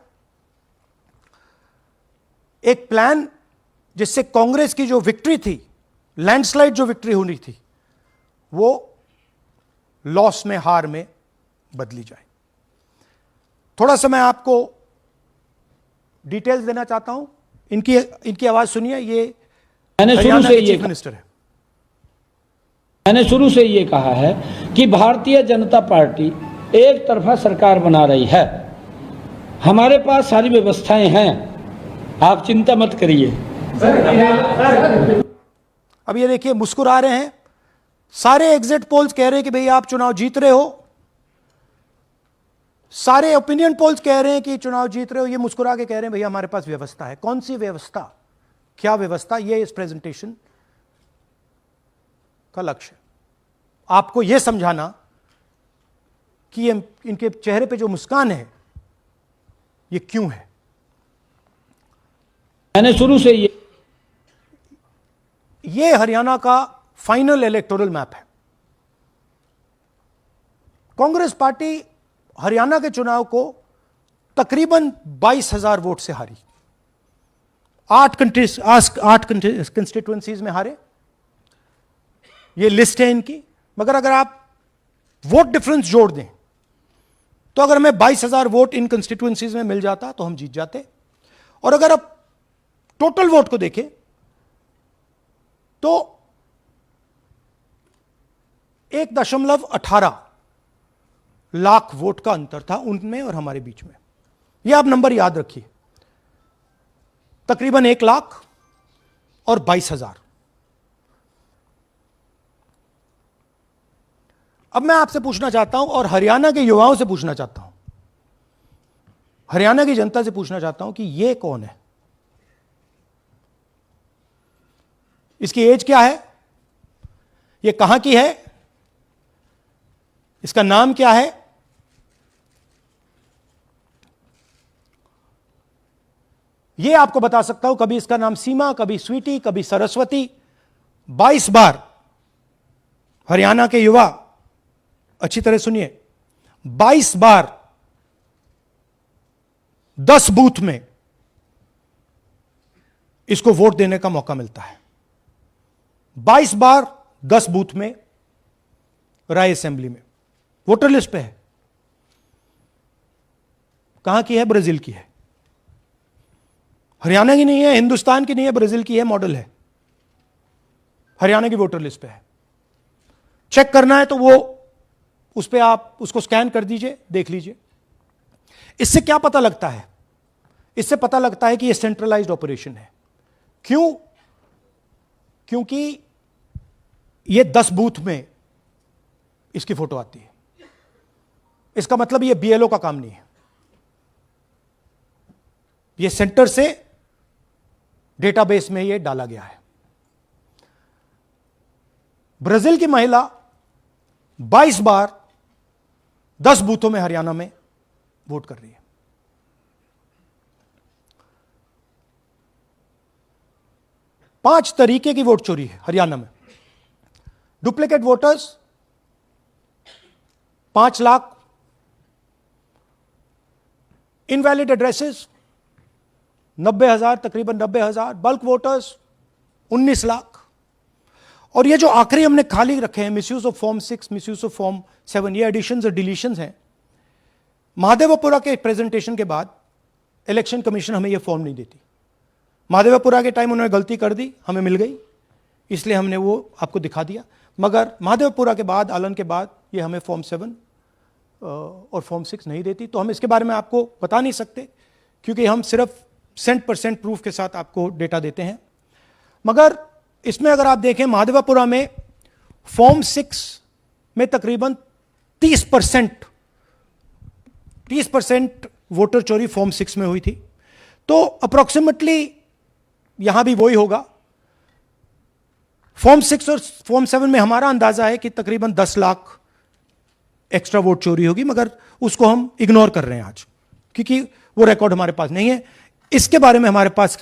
एक प्लान जिससे कांग्रेस की जो विक्ट्री थी, लैंडस्लाइड जो विक्ट्री होनी थी, वो लॉस में, हार में बदली जाए। थोड़ा सा मैं आपको डिटेल्स देना चाहता हूं। इनकी आवाज सुनिए। ये मैंने शुरू से ये चीफ मिनिस्टर है। मैंने शुरू से ये कहा है कि भारतीय जनता पार्टी एक तरफा सरकार बना रही है। हमारे पास सारी व्यवस्थाएं हैं, आप चिंता मत करिए। अब ये देखिए, मुस्कुरा रहे हैं। सारे एग्जिट पोल्स कह रहे हैं कि भाई आप चुनाव जीत रहे हो, सारे ओपिनियन पोल्स कह रहे हैं कि चुनाव जीत रहे हो। ये मुस्कुरा के कह रहे हैं भैया हमारे पास व्यवस्था है। कौन सी व्यवस्था, क्या व्यवस्था, ये इस प्रेजेंटेशन का लक्ष्य है। आपको यह समझाना कि ये इनके चेहरे पे जो मुस्कान है ये क्यों है। मैंने शुरू से ये हरियाणा का फाइनल इलेक्टोरल मैप है। कांग्रेस पार्टी हरियाणा के चुनाव को तकरीबन 22,000 वोट से हारी। 8 कंस्टिट्यूएंसीज में हारे। ये लिस्ट है इनकी। मगर अगर आप वोट डिफरेंस जोड़ दें तो अगर हमें 22,000 वोट इन कंस्टिट्यूएंसीज में मिल जाता तो हम जीत जाते। और अगर आप टोटल वोट को देखें तो 1.18 लाख वोट का अंतर था उनमें और हमारे बीच में। यह आप नंबर याद रखिए, तकरीबन 1 लाख और 22,000। अब मैं आपसे पूछना चाहता हूं और हरियाणा के युवाओं से पूछना चाहता हूं, हरियाणा की जनता से पूछना चाहता हूं कि यह कौन है, इसकी एज क्या है, यह कहां की है, इसका नाम क्या है। यह आपको बता सकता हूं, कभी इसका नाम सीमा, कभी स्वीटी, कभी सरस्वती। 22 बार हरियाणा के युवा, अच्छी तरह सुनिए, 22 बार 10 बूथ में इसको वोट देने का मौका मिलता है। 22 बार 10 बूथ में राय असेंबली में, वोटर लिस्ट पे है। कहां की है? ब्राजील की है। हरियाणा की नहीं है, हिंदुस्तान की नहीं है, ब्राजील की है, मॉडल है, हरियाणा की वोटर लिस्ट पे है। चेक करना है तो वो उस पर आप उसको स्कैन कर दीजिए, देख लीजिए। इससे क्या पता लगता है? इससे पता लगता है कि यह सेंट्रलाइज्ड ऑपरेशन है। क्यों? क्योंकि ये 10 बूथ में इसकी फोटो आती है। इसका मतलब ये बीएलओ का काम नहीं है, ये सेंटर से डेटाबेस में ये डाला गया है। ब्राजील की महिला 22 बार 10 बूथों में हरियाणा में वोट कर रही है। पांच तरीके की वोट चोरी है हरियाणा में। Duplicate voters 5 lakh, invalid addresses 90,000, तकरीबन 90,000, बल्क वोटर्स 19 लाख। और ये जो आखिरी हमने खाली रखे हैं, misuse of form 6, misuse of form 7, ये एडिशंस और डिलीशंस हैं। महादेवपुरा के प्रेजेंटेशन के बाद इलेक्शन कमीशन हमें ये फॉर्म नहीं देती। महादेवपुरा के टाइम उन्होंने गलती कर दी, हमें मिल गई, इसलिए हमने वो आपको दिखा दिया। मगर महादेवपुरा के बाद, आलन के बाद ये हमें फॉर्म 7 और फॉर्म 6 नहीं देती। तो हम इसके बारे में आपको बता नहीं सकते, क्योंकि हम सिर्फ 100% प्रूफ के साथ आपको डेटा देते हैं। मगर इसमें अगर आप देखें, महादेवपुरा में फॉर्म 6 में तकरीबन 30% वोटर चोरी फॉर्म 6 में हुई थी। तो अप्रोक्सीमेटली यहां भी वही होगा। फॉर्म 6 और फॉर्म 7 में हमारा अंदाजा है कि तकरीबन 10 लाख एक्स्ट्रा वोट चोरी होगी, मगर उसको हम इग्नोर कर रहे हैं आज, क्योंकि वो रिकॉर्ड हमारे पास नहीं है। इसके बारे में हमारे पास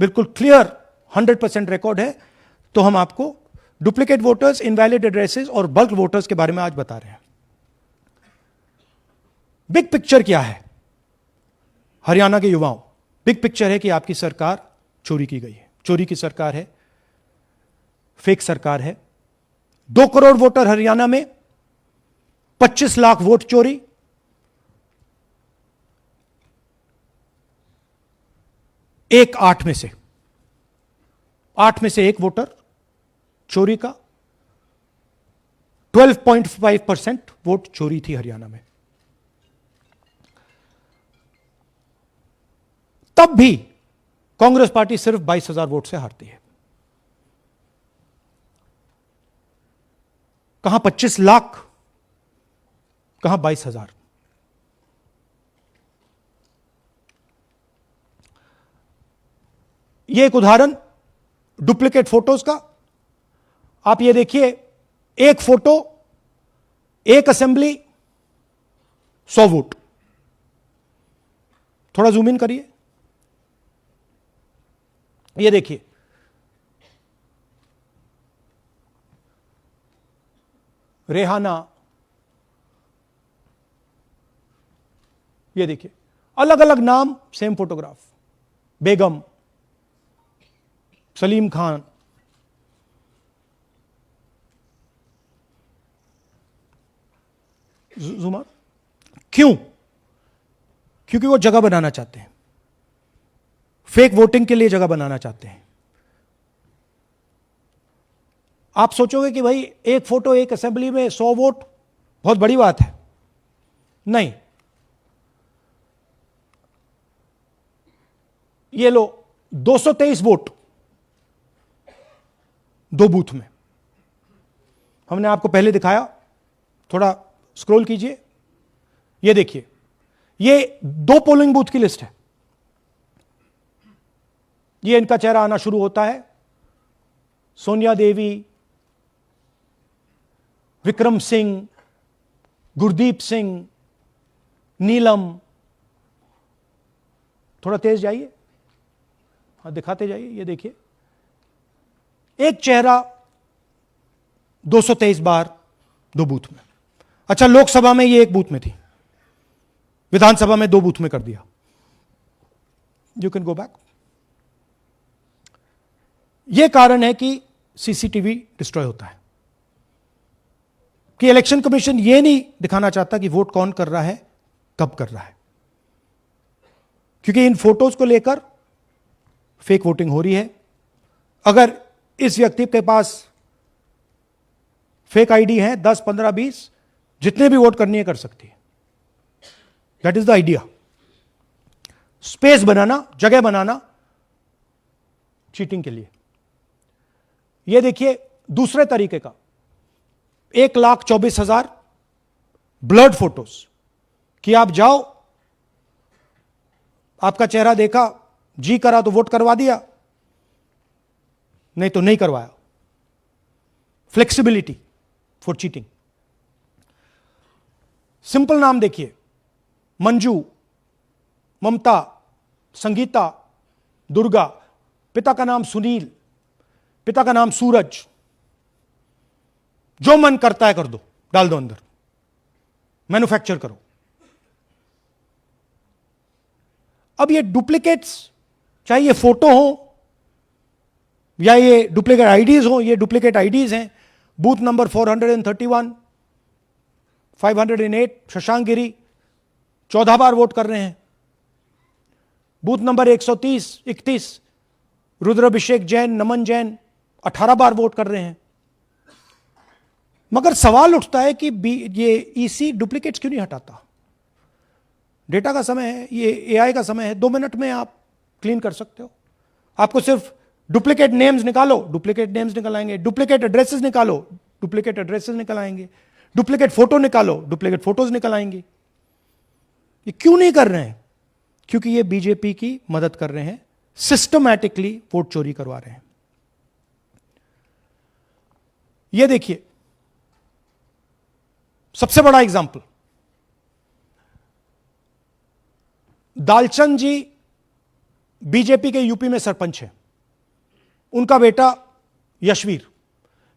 बिल्कुल क्लियर 100% रिकॉर्ड है। तो हम आपको डुप्लीकेट वोटर्स, इनवैलिड एड्रेसेस और बल्क वोटर्स के बारे में आज बता रहे हैं। बिग पिक्चर क्या है हरियाणा के युवाओं? बिग पिक्चर है कि आपकी सरकार चोरी की गई है, चोरी की सरकार है, फेक सरकार है। 2 करोड़ वोटर हरियाणा में, 25 लाख वोट चोरी। एक 8 में से 1 वोटर चोरी का। 12.5% वोट चोरी थी हरियाणा में। तब भी कांग्रेस पार्टी सिर्फ 22,000 वोट से हारती है। कहां 25 लाख, कहां 22,000। यह एक उदाहरण डुप्लीकेट फोटोज का। आप ये देखिए, एक फोटो, एक असेंबली, 100 वोट। थोड़ा जूम इन करिए, ये देखिए, रेहाना, ये देखिए, अलग अलग नाम, सेम फोटोग्राफ। बेगम, सलीम खान, जुमर। क्यों? क्योंकि वो जगह बनाना चाहते हैं, फेक वोटिंग के लिए जगह बनाना चाहते हैं। आप सोचोगे कि भाई एक फोटो, एक असेंबली में 100 वोट बहुत बड़ी बात है। नहीं, ये लो 223 वोट 2 बूथ में। हमने आपको पहले दिखाया, थोड़ा स्क्रॉल कीजिए, ये देखिए, ये 2 पोलिंग बूथ की लिस्ट है। ये इनका चेहरा आना शुरू होता है। सोनिया देवी, विक्रम सिंह, गुरदीप सिंह, नीलम। थोड़ा तेज जाइए, हाँ दिखाते जाइए, ये देखिए, एक चेहरा 223 बार 2 बूथ में। अच्छा, लोकसभा में ये 1 बूथ में थी, विधानसभा में 2 बूथ में कर दिया। You can go back. यह कारण है कि सीसीटीवी डिस्ट्रॉय होता है, कि इलेक्शन कमीशन यह नहीं दिखाना चाहता कि वोट कौन कर रहा है, कब कर रहा है। क्योंकि इन फोटोज को लेकर फेक वोटिंग हो रही है। अगर इस व्यक्ति के पास फेक आईडी है 10, 15, 20, जितने भी वोट करनी है कर सकती है। That is the idea. Space बनाना, जगह बनाना चीटिंग के लिए। यह देखिए दूसरे तरीके का 1,24,000 ब्लर्ड फोटोज कि आप जाओ, आपका चेहरा देखा, जी करा तो वोट करवा दिया, नहीं तो नहीं करवाया। Flexibility for cheating. सिंपल नाम देखिए, मंजू, ममता, संगीता, दुर्गा, पिता का नाम सुनील, पिता का नाम सूरज। जो मन करता है कर दो, डाल दो अंदर, मैन्युफैक्चर करो। अब ये डुप्लीकेट्स, चाहे ये फोटो हो या ये डुप्लीकेट आईडीज हो, ये डुप्लीकेट आईडीज हैं। बूथ नंबर 431, 508 शशांक गिरी 14 बार वोट कर रहे हैं। बूथ नंबर 130, 31 रुद्राभिषेक जैन, नमन जैन 18 बार वोट कर रहे हैं। मगर सवाल उठता है कि ये ईसी डुप्लीकेट्स क्यों नहीं हटाता? डेटा का समय है, ये एआई का समय है, 2 मिनट में आप क्लीन कर सकते हो। आपको सिर्फ डुप्लीकेट नेम्स निकालो, डुप्लीकेट नेम्स निकल आएंगे। डुप्लीकेट एड्रेसेस निकालो, डुप्लीकेट एड्रेसेस निकल आएंगे। डुप्लीकेट फोटो निकालो, डुप्लीकेट फोटोज निकल आएंगे। ये क्यों नहीं कर रहे हैं? क्योंकि ये बीजेपी की मदद कर रहे हैं, सिस्टमैटिकली वोट चोरी करवा रहे हैं। ये देखिए सबसे बड़ा एग्जाम्पल, दालचंद जी बीजेपी के यूपी में सरपंच हैं, उनका बेटा यशवीर।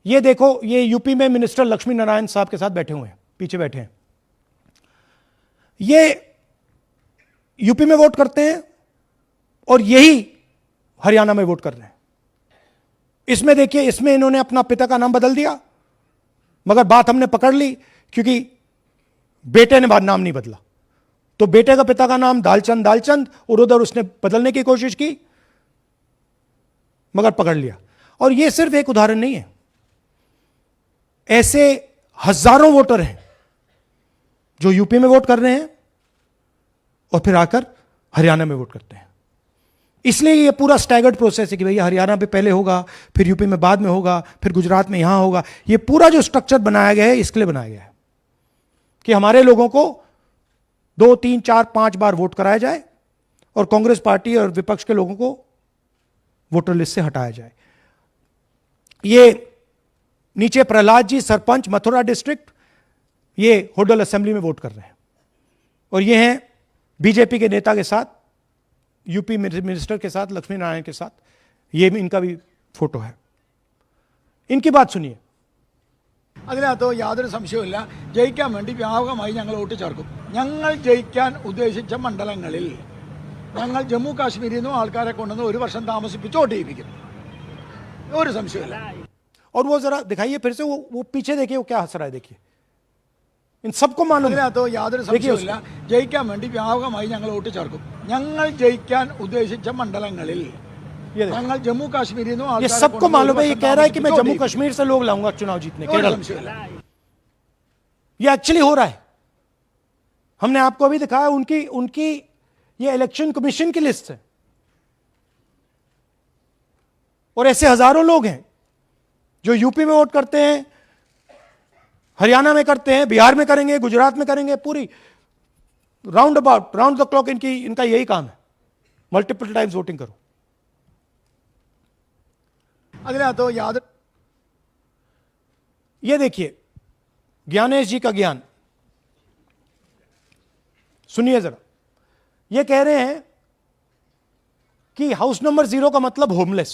ये देखो, ये यूपी में मिनिस्टर लक्ष्मी नारायण साहब के साथ बैठे हुए हैं, पीछे बैठे हैं। ये यूपी में वोट करते हैं और यही हरियाणा में वोट कर रहे हैं। इसमें देखिए, इसमें इन्होंने अपना पिता का नाम बदल दिया, मगर बात हमने पकड़ ली क्योंकि बेटे ने बाद नाम नहीं बदला। तो बेटे का पिता का नाम दालचंद और उधर उसने बदलने की कोशिश की, मगर पकड़ लिया। और यह सिर्फ एक उदाहरण नहीं है, ऐसे हजारों वोटर हैं जो यूपी में वोट कर रहे हैं और फिर आकर हरियाणा में वोट करते हैं। इसलिए ये पूरा स्टैगर्ड प्रोसेस है कि भैया हरियाणा पे पहले होगा, फिर यूपी में बाद में होगा, फिर गुजरात में यहां होगा। ये पूरा जो स्ट्रक्चर बनाया गया है इसके लिए बनाया गया है कि हमारे लोगों को 2, 3, 4, 5 बार वोट कराया जाए और कांग्रेस पार्टी और विपक्ष के लोगों को वोटर लिस्ट से हटाया जाए। ये नीचे प्रहलाद जी, सरपंच मथुरा डिस्ट्रिक्ट, ये होडल असेंबली में वोट कर रहे हैं। और ये हैं बीजेपी के नेता के साथ, यूपी मिनिस्टर के साथ, लक्ष्मी नारायण के साथ। ये इनका भी फोटो है। इनकी बात सुनिए। അതിനകത്ത് യാതൊരു സംശയവുമില്ല, ജയിക്കാൻ വേണ്ടി വ്യാപകമായി ഞങ്ങൾ വോട്ട് ചേർക്കും. ഞങ്ങൾ ജയിക്കാൻ ഉദ്ദേശിച്ച മണ്ഡലങ്ങളിൽ ഞങ്ങൾ ജമ്മു കാശ്മീരിൽ നിന്നും ആൾക്കാരെ കൊണ്ടുവന്ന് 1 വർഷം താമസിപ്പിച്ച് വോട്ട് ചെയ്യിപ്പിക്കും. ഒരു സംശയമില്ല. और वो जरा दिखाइए फिर से, वो पीछे देखिए, वो क्या हंस रहा है, देखिए। इन सबको मालूम है। അതിനകത്ത് യാതൊരു സംശയവുമില്ല, ജയിക്കാൻ വേണ്ടി വ്യാപകമായി ഞങ്ങൾ വോട്ട് ചേർക്കും. ഞങ്ങൾ ജയിക്കാൻ ഉദ്ദേശിച്ച മണ്ഡലങ്ങളിൽ ഞങ്ങൾ ജമ്മു കാശ്മീരിൽ നിന്നും ये सबको मालूम है। ये कह रहा है कि मैं जम्मू कश्मीर से लोग लाऊंगा चुनाव जीतने, केरल। ये एक्चुअली हो रहा है। हमने आपको अभी दिखाया, उनकी ये इलेक्शन कमीशन की लिस्ट है। और ऐसे हजारों लोग हैं जो यूपी में वोट करते हैं, हरियाणा में करते हैं, बिहार में करेंगे, गुजरात में करेंगे, पूरी राउंड द क्लॉक इनका यही काम है, मल्टीपल टाइम्स वोटिंग करो। അതിനകത്ത് യാതൊരു ये देखिए ज्ञानेश जी का ज्ञान सुनिए जरा। ये कह रहे हैं कि हाउस नंबर 0 का मतलब होमलेस,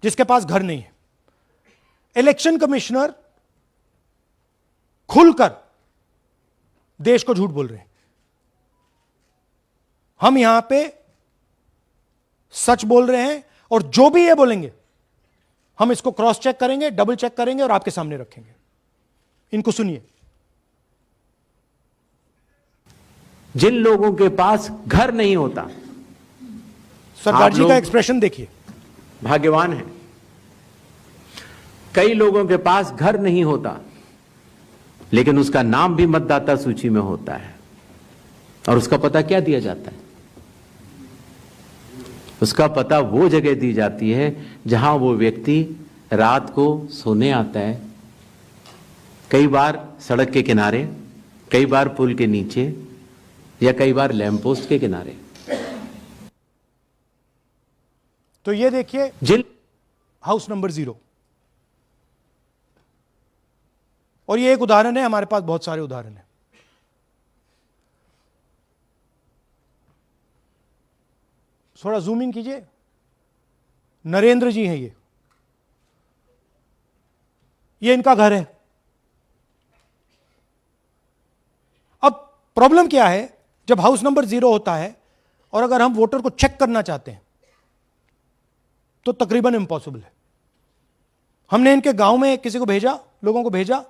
जिसके पास घर नहीं है। इलेक्शन कमिश्नर खुलकर देश को झूठ बोल रहे हैं। हम यहां पे सच बोल रहे हैं और जो भी ये बोलेंगे हम इसको क्रॉस चेक करेंगे, डबल चेक करेंगे और आपके सामने रखेंगे। इनको सुनिए। जिन लोगों के पास घर नहीं होता, सरदार जी लोग का एक्सप्रेशन देखिए, भाग्यवान है। कई लोगों के पास घर नहीं होता, लेकिन उसका नाम भी मतदाता सूची में होता है। और उसका पता क्या दिया जाता है? उसका पता वो जगह दी जाती है जहां वो व्यक्ति रात को सोने आता है, कई बार सड़क के किनारे, कई बार पुल के नीचे, या कई बार लैंप पोस्ट के किनारे। तो ये देखिए जिन हाउस नंबर 0, और ये एक उदाहरण है, हमारे पास बहुत सारे उदाहरण हैं। थोड़ा जूम इन कीजिए। नरेंद्र जी हैं ये इनका घर है। अब प्रॉब्लम क्या है, जब हाउस नंबर 0 होता है और अगर हम वोटर को चेक करना चाहते हैं तो तकरीबन इम्पॉसिबल है। हमने इनके गांव में किसी को भेजा, लोगों को भेजा,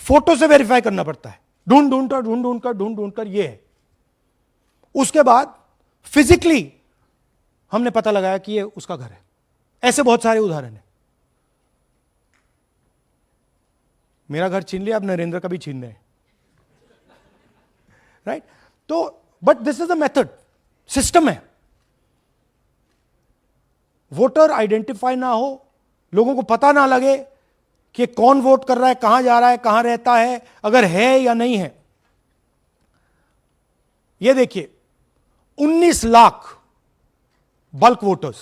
फोटो से वेरीफाई करना पड़ता है, ढूंढ कर ये है। उसके बाद फिजिकली हमने पता लगाया कि ये उसका घर है। ऐसे बहुत सारे उदाहरण हैं। मेरा घर छीन लिया, अब नरेंद्र का भी छीन रहे हैं, राइट? तो but this is a method, system है। वोटर आइडेंटिफाई ना हो, लोगों को पता ना लगे कि कौन वोट कर रहा है, कहां जा रहा है, कहां रहता है, अगर है या नहीं है। यह देखिए 19 लाख बल्क वोटर्स।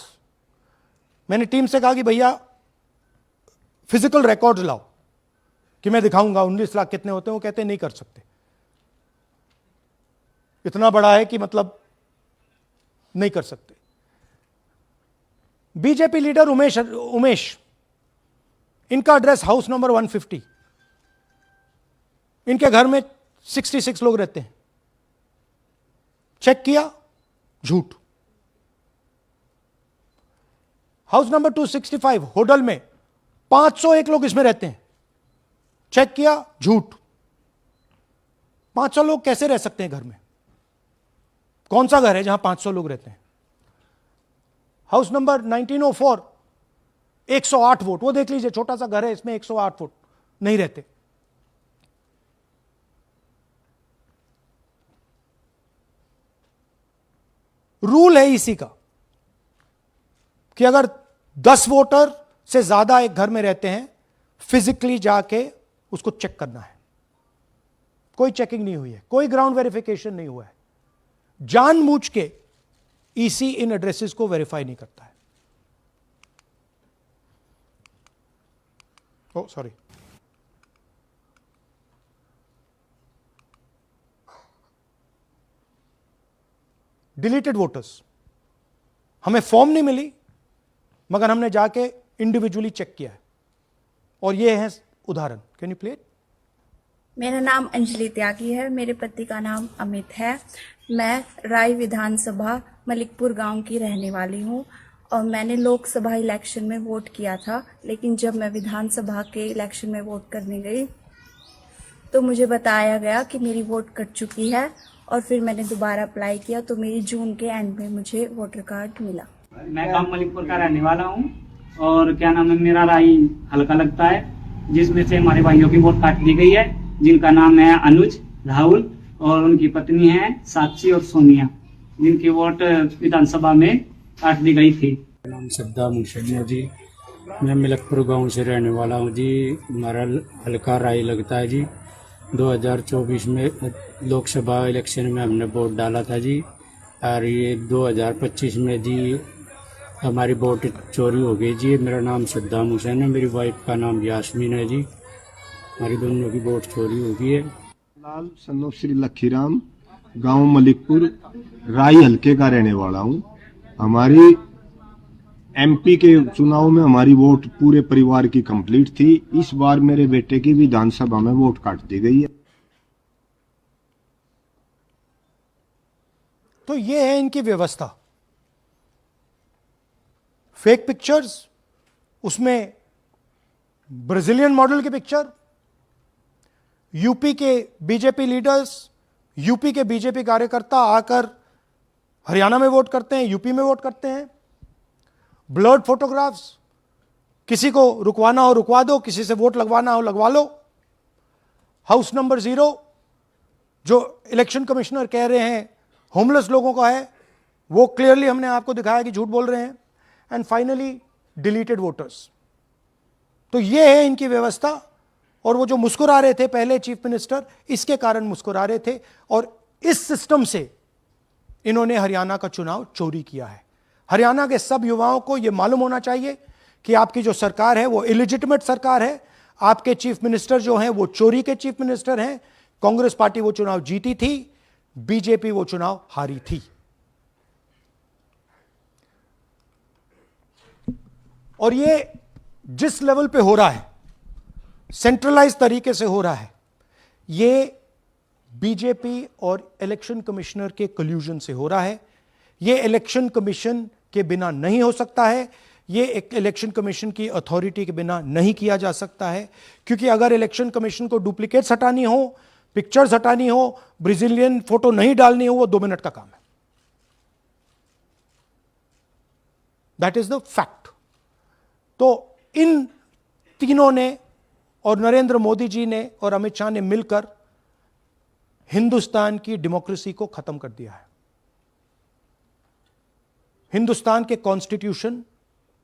मैंने टीम से कहा कि भैया फिजिकल रिकॉर्ड्स लाओ कि मैं दिखाऊंगा 19 लाख कितने होते हैं। वो कहते हैं नहीं कर सकते, इतना बड़ा है कि मतलब नहीं कर सकते। बीजेपी लीडर उमेश, इनका एड्रेस हाउस नंबर 150। इनके घर में 66 लोग रहते हैं। चेक किया, झूठ। हाउस नंबर 265 होडल में 501 लोग इसमें रहते हैं। चेक किया, झूठ। 500 लोग कैसे रह सकते हैं घर में? कौन सा घर है जहां 500 लोग रहते हैं? हाउस नंबर 1904 108 वोट, वो देख लीजिए, छोटा सा घर है, इसमें 108 वोट नहीं रहते। रूल है इसी का कि अगर 10 वोटर से ज्यादा एक घर में रहते हैं, फिजिकली जाके उसको चेक करना है। कोई चेकिंग नहीं हुई है, कोई ग्राउंड वेरिफिकेशन नहीं हुआ है। जानबूझ के ईसी इन एड्रेसेस को वेरीफाई नहीं करता है। ओ सॉरी, डिलीटेड वोटर्स। हमें फॉर्म नहीं मिली, मगर हमने जाके इंडिविजुअली चेक किया है, और ये है उदाहरण। Can you play it? मेरा नाम अंजलि त्यागी है, मेरे पति का नाम अमित है। मैं राय विधानसभा मलिकपुर गांव की रहने वाली हूं, और मैंने लोकसभा इलेक्शन में वोट किया था। लेकिन जब मैं विधानसभा के इलेक्शन में वोट करने गई तो मुझे बताया गया कि मेरी वोट कट चुकी है, और फिर मैंने दोबारा अप्लाई किया तो मेरी जून के एंड में मुझे वोटर कार्ड मिला। मैं गांव मलिकपुर का रहने वाला हूं, और क्या नाम है, मेरा राय हल्का लगता है, जिसमें से हमारे भाइयों की वोट काट दी गई है, जिनका नाम है अनुज, राहुल, और उनकी पत्नी है साक्षी और सोनिया, जिनकी वोट विधानसभा में काट दी गई थी। नाम श्रद्धा मुशनिया जी, मैं मलिकपुर गांव से रहने वाला हूं जी। हमारा हल्का राय लगता है जी। 2024 में लोकसभा इलेक्शन में हमने वोट डाला था जी, और ये 2025 में जी हमारी वोट चोरी हो गई जी। मेरा नाम श्रद्धा मुशैन है, मेरी वाइफ का नाम यास्मीन है जी। हमारी दोनों की वोट चोरी हो गई है। लाल सन्नो श्री लखीराम, गांव मलिकपुर, राई हल्के का रहने वाला हूं। हमारी एमपी के चुनाव में हमारी वोट पूरे परिवार की कंप्लीट थी। इस बार मेरे बेटे की विधानसभा में वोट काट दी गई है। तो ये है इनकी व्यवस्था। फेक पिक्चर्स, उसमें ब्राजीलियन मॉडल की पिक्चर, यूपी के बीजेपी लीडर्स यूपी के बीजेपी कार्यकर्ता आकर हरियाणा में वोट करते हैं, यूपी में वोट करते हैं। ब्लर्ड फोटोग्राफ्स, किसी को रुकवाना हो रुकवा दो, किसी से वोट लगवाना हो लगवा लो। हाउस नंबर 0 जो इलेक्शन कमिश्नर कह रहे हैं होमलेस लोगों का है, वो क्लियरली हमने आपको दिखाया कि झूठ बोल रहे हैं। And finally deleted voters. तो ये है इनकी व्यवस्था। और वो जो मुस्कुरा रहे थे पहले चीफ मिनिस्टर, इसके कारण मुस्कुरा रहे थे। और इस सिस्टम से इन्होंने हरियाणा का चुनाव चोरी किया है। हरियाणा के सब युवाओं को यह मालूम होना चाहिए कि आपकी जो सरकार है वो इलिजिटिमेट सरकार है। आपके चीफ मिनिस्टर जो हैं वो चोरी के चीफ मिनिस्टर हैं। कांग्रेस पार्टी वो चुनाव जीती थी, बीजेपी वो चुनाव हारी थी। और ये जिस लेवल पे हो रहा है, सेंट्रलाइज तरीके से हो रहा है, ये बीजेपी और इलेक्शन कमिश्नर के कल्यूजन से हो रहा है। ये इलेक्शन कमीशन के बिना नहीं हो सकता है। ये एक इलेक्शन कमीशन की अथॉरिटी के बिना नहीं किया जा सकता है। क्योंकि अगर इलेक्शन कमीशन को डुप्लीकेट्स हटानी हो, पिक्चर्स हटानी हो, ब्राजीलियन फोटो नहीं डालनी हो, वो 2 मिनट का काम है। That is the fact. तो इन तीनों ने और नरेंद्र मोदी जी ने और अमित शाह ने मिलकर हिंदुस्तान की डेमोक्रेसी को खत्म कर दिया है। हिंदुस्तान के कॉन्स्टिट्यूशन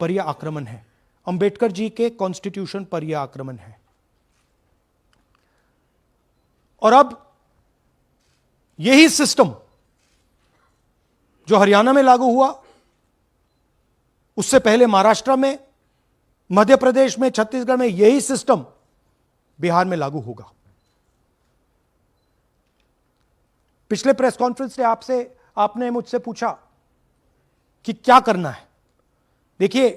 पर यह आक्रमण है। अंबेडकर जी के कॉन्स्टिट्यूशन पर यह आक्रमण है। और अब यही सिस्टम जो हरियाणा में लागू हुआ, उससे पहले महाराष्ट्र में, मध्य प्रदेश में, छत्तीसगढ़ में, यही सिस्टम बिहार में लागू होगा। पिछले प्रेस कॉन्फ्रेंस से आपने मुझसे पूछा कि क्या करना है। देखिए,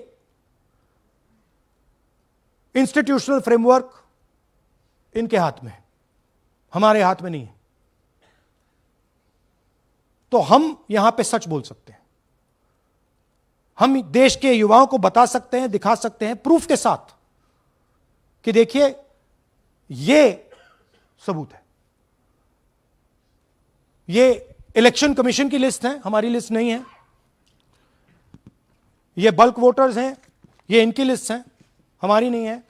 इंस्टीट्यूशनल फ्रेमवर्क इनके हाथ में है, हमारे हाथ में नहीं है। तो हम यहां पे सच बोल सकते हैं। हम देश के युवाओं को बता सकते हैं, दिखा सकते हैं प्रूफ के साथ कि देखिए ये सबूत है। ये इलेक्शन कमीशन की लिस्ट है, हमारी लिस्ट नहीं है। ये बल्क वोटर्स हैं, ये इनकी लिस्ट है, हमारी नहीं है।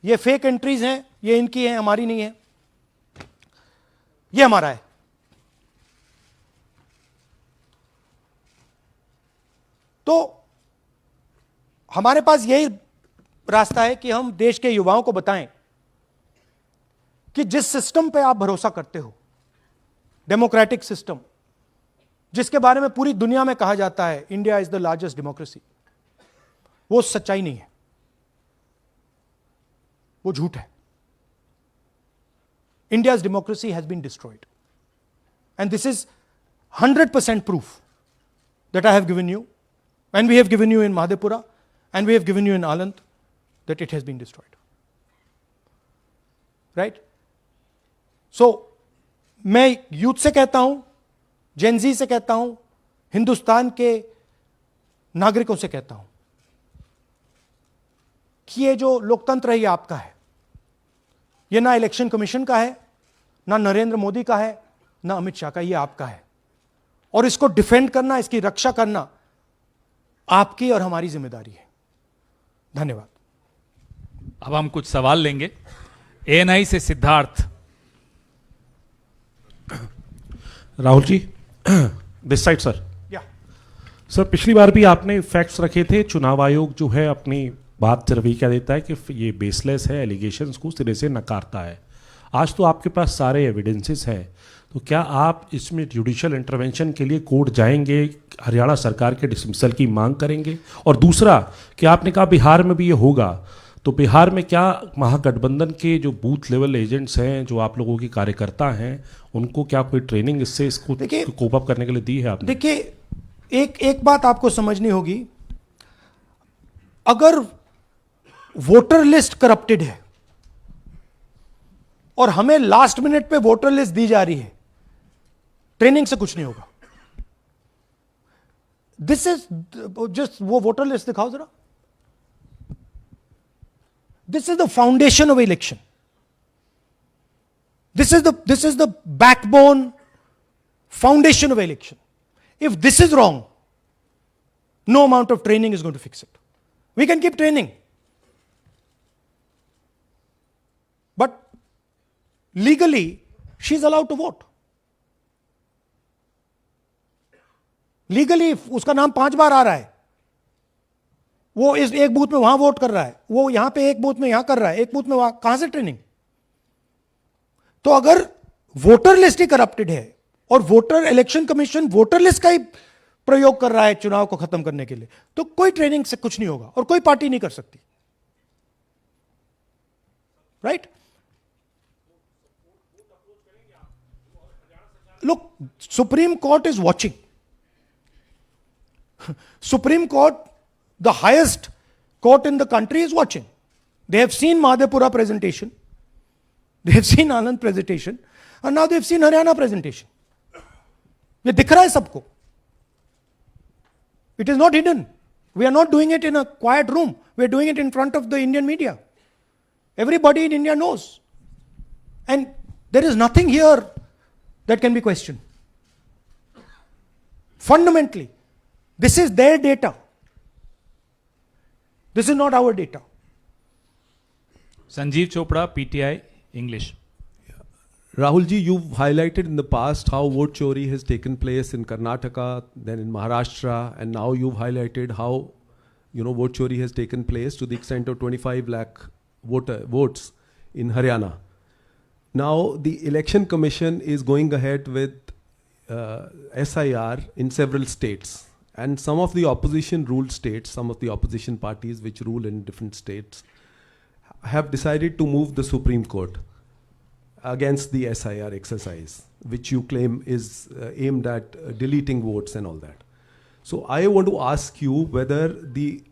ये फेक एंट्रीज हैं, ये इनकी है, हमारी नहीं है। ये हमारा है। तो हमारे पास यही रास्ता है कि हम देश के युवाओं को बताएं कि जिस सिस्टम पे आप भरोसा करते हो, डेमोक्रेटिक सिस्टम, जिसके बारे में पूरी दुनिया में कहा जाता है India is the largest democracy, वो सच्चाई नहीं है, वो झूठ है। India's democracy has been destroyed. And this is 100% proof that I have given you, and we have given you in Madhepura, and we have given you in Aland, that it has been destroyed. Right? So, मैं youth से कहता हूं, Gen Z से कहता हूं, हिंदुस्तान के नागरिकों से कहता हूं कि ये जो लोकतंत्र है ये आपका है। ये ना इलेक्शन कमीशन का है, ना नरेंद्र मोदी का है, ना अमित शाह का, ये आपका है। और इसको डिफेंड करना, इसकी रक्षा करना आपकी और हमारी जिम्मेदारी है। धन्यवाद। अब हम कुछ सवाल लेंगे। एएनआई से Siddharth. Rahul ji, this side sir. Sir, पिछली बार भी आपने फैक्ट्स रखे थे। चुनाव आयोग जो है अपनी बात से रवैया देता है कि ये बेसलेस है, एलिगेशंस को सिरे से नकारता है। आज तो आपके पास सारे एविडेंसेस हैं, तो क्या आप इसमें जुडिशियल इंटरवेंशन के लिए कोर्ट जाएंगे, हरियाणा सरकार के डिसमिसल की मांग करेंगे? और दूसरा कि आपने कहा बिहार में भी ये होगा, तो बिहार में क्या महागठबंधन के जो बूथ लेवल एजेंट्स हैं, जो आप लोगों के कार्यकर्ता हैं, उनको क्या कोई ट्रेनिंग इससे इसको कोप अप करने के लिए दी है आपने? देखिए, एक बात आपको समझनी होगी। अगर वोटर लिस्ट करप्टेड है और हमें लास्ट मिनट पे वोटर लिस्ट दी जा रही है, ट्रेनिंग से कुछ नहीं होगा। दिस इज जस्ट, वो वोटर लिस्ट दिखाओ जरा। This is the foundation of election. This is the backbone foundation of election. If this is wrong, no amount of training is going to fix it. We can keep training. But legally, she's allowed to vote. Legally, if उसका नाम 5 बार आ रहा है, वो इस एक booth में वहां vote कर रहा है, वो यहां पे एक बूथ में यहां कर रहा है, एक बूथ में वहां, कहां से ट्रेनिंग? तो अगर वोटर लिस्ट ही करप्टेड है और voter election commission voter list का ही प्रयोग कर रहा है चुनाव को खत्म करने के लिए, तो कोई ट्रेनिंग से कुछ नहीं होगा और कोई पार्टी नहीं कर सकती. Right? Look, Supreme Court is watching. Supreme Court, the highest court in the country, is watching. They have seen Madhepura presentation. They have seen Anand presentation. And now they have seen Haryana presentation. ये दिख रहा है सबको. It is not hidden. We are not doing it in a quiet room. We are doing it in front of the Indian media. Everybody in India knows. And there is nothing here that can be questioned. Fundamentally, this is their data. This is not our data. Sanjeev Chopra, PTI, English. Rahul ji, you've highlighted in the past how vote chori has taken place in Karnataka, then in Maharashtra, and now you've highlighted how, vote chori has taken place to the extent of 25 lakh votes in Haryana. Now, the Election Commission is going ahead with SIR in several states. And some of the opposition ruled states, some of the opposition parties which rule in different states, have decided to move the Supreme Court against the SIR exercise, which you claim is aimed at deleting votes and all that. So I want to ask you whether the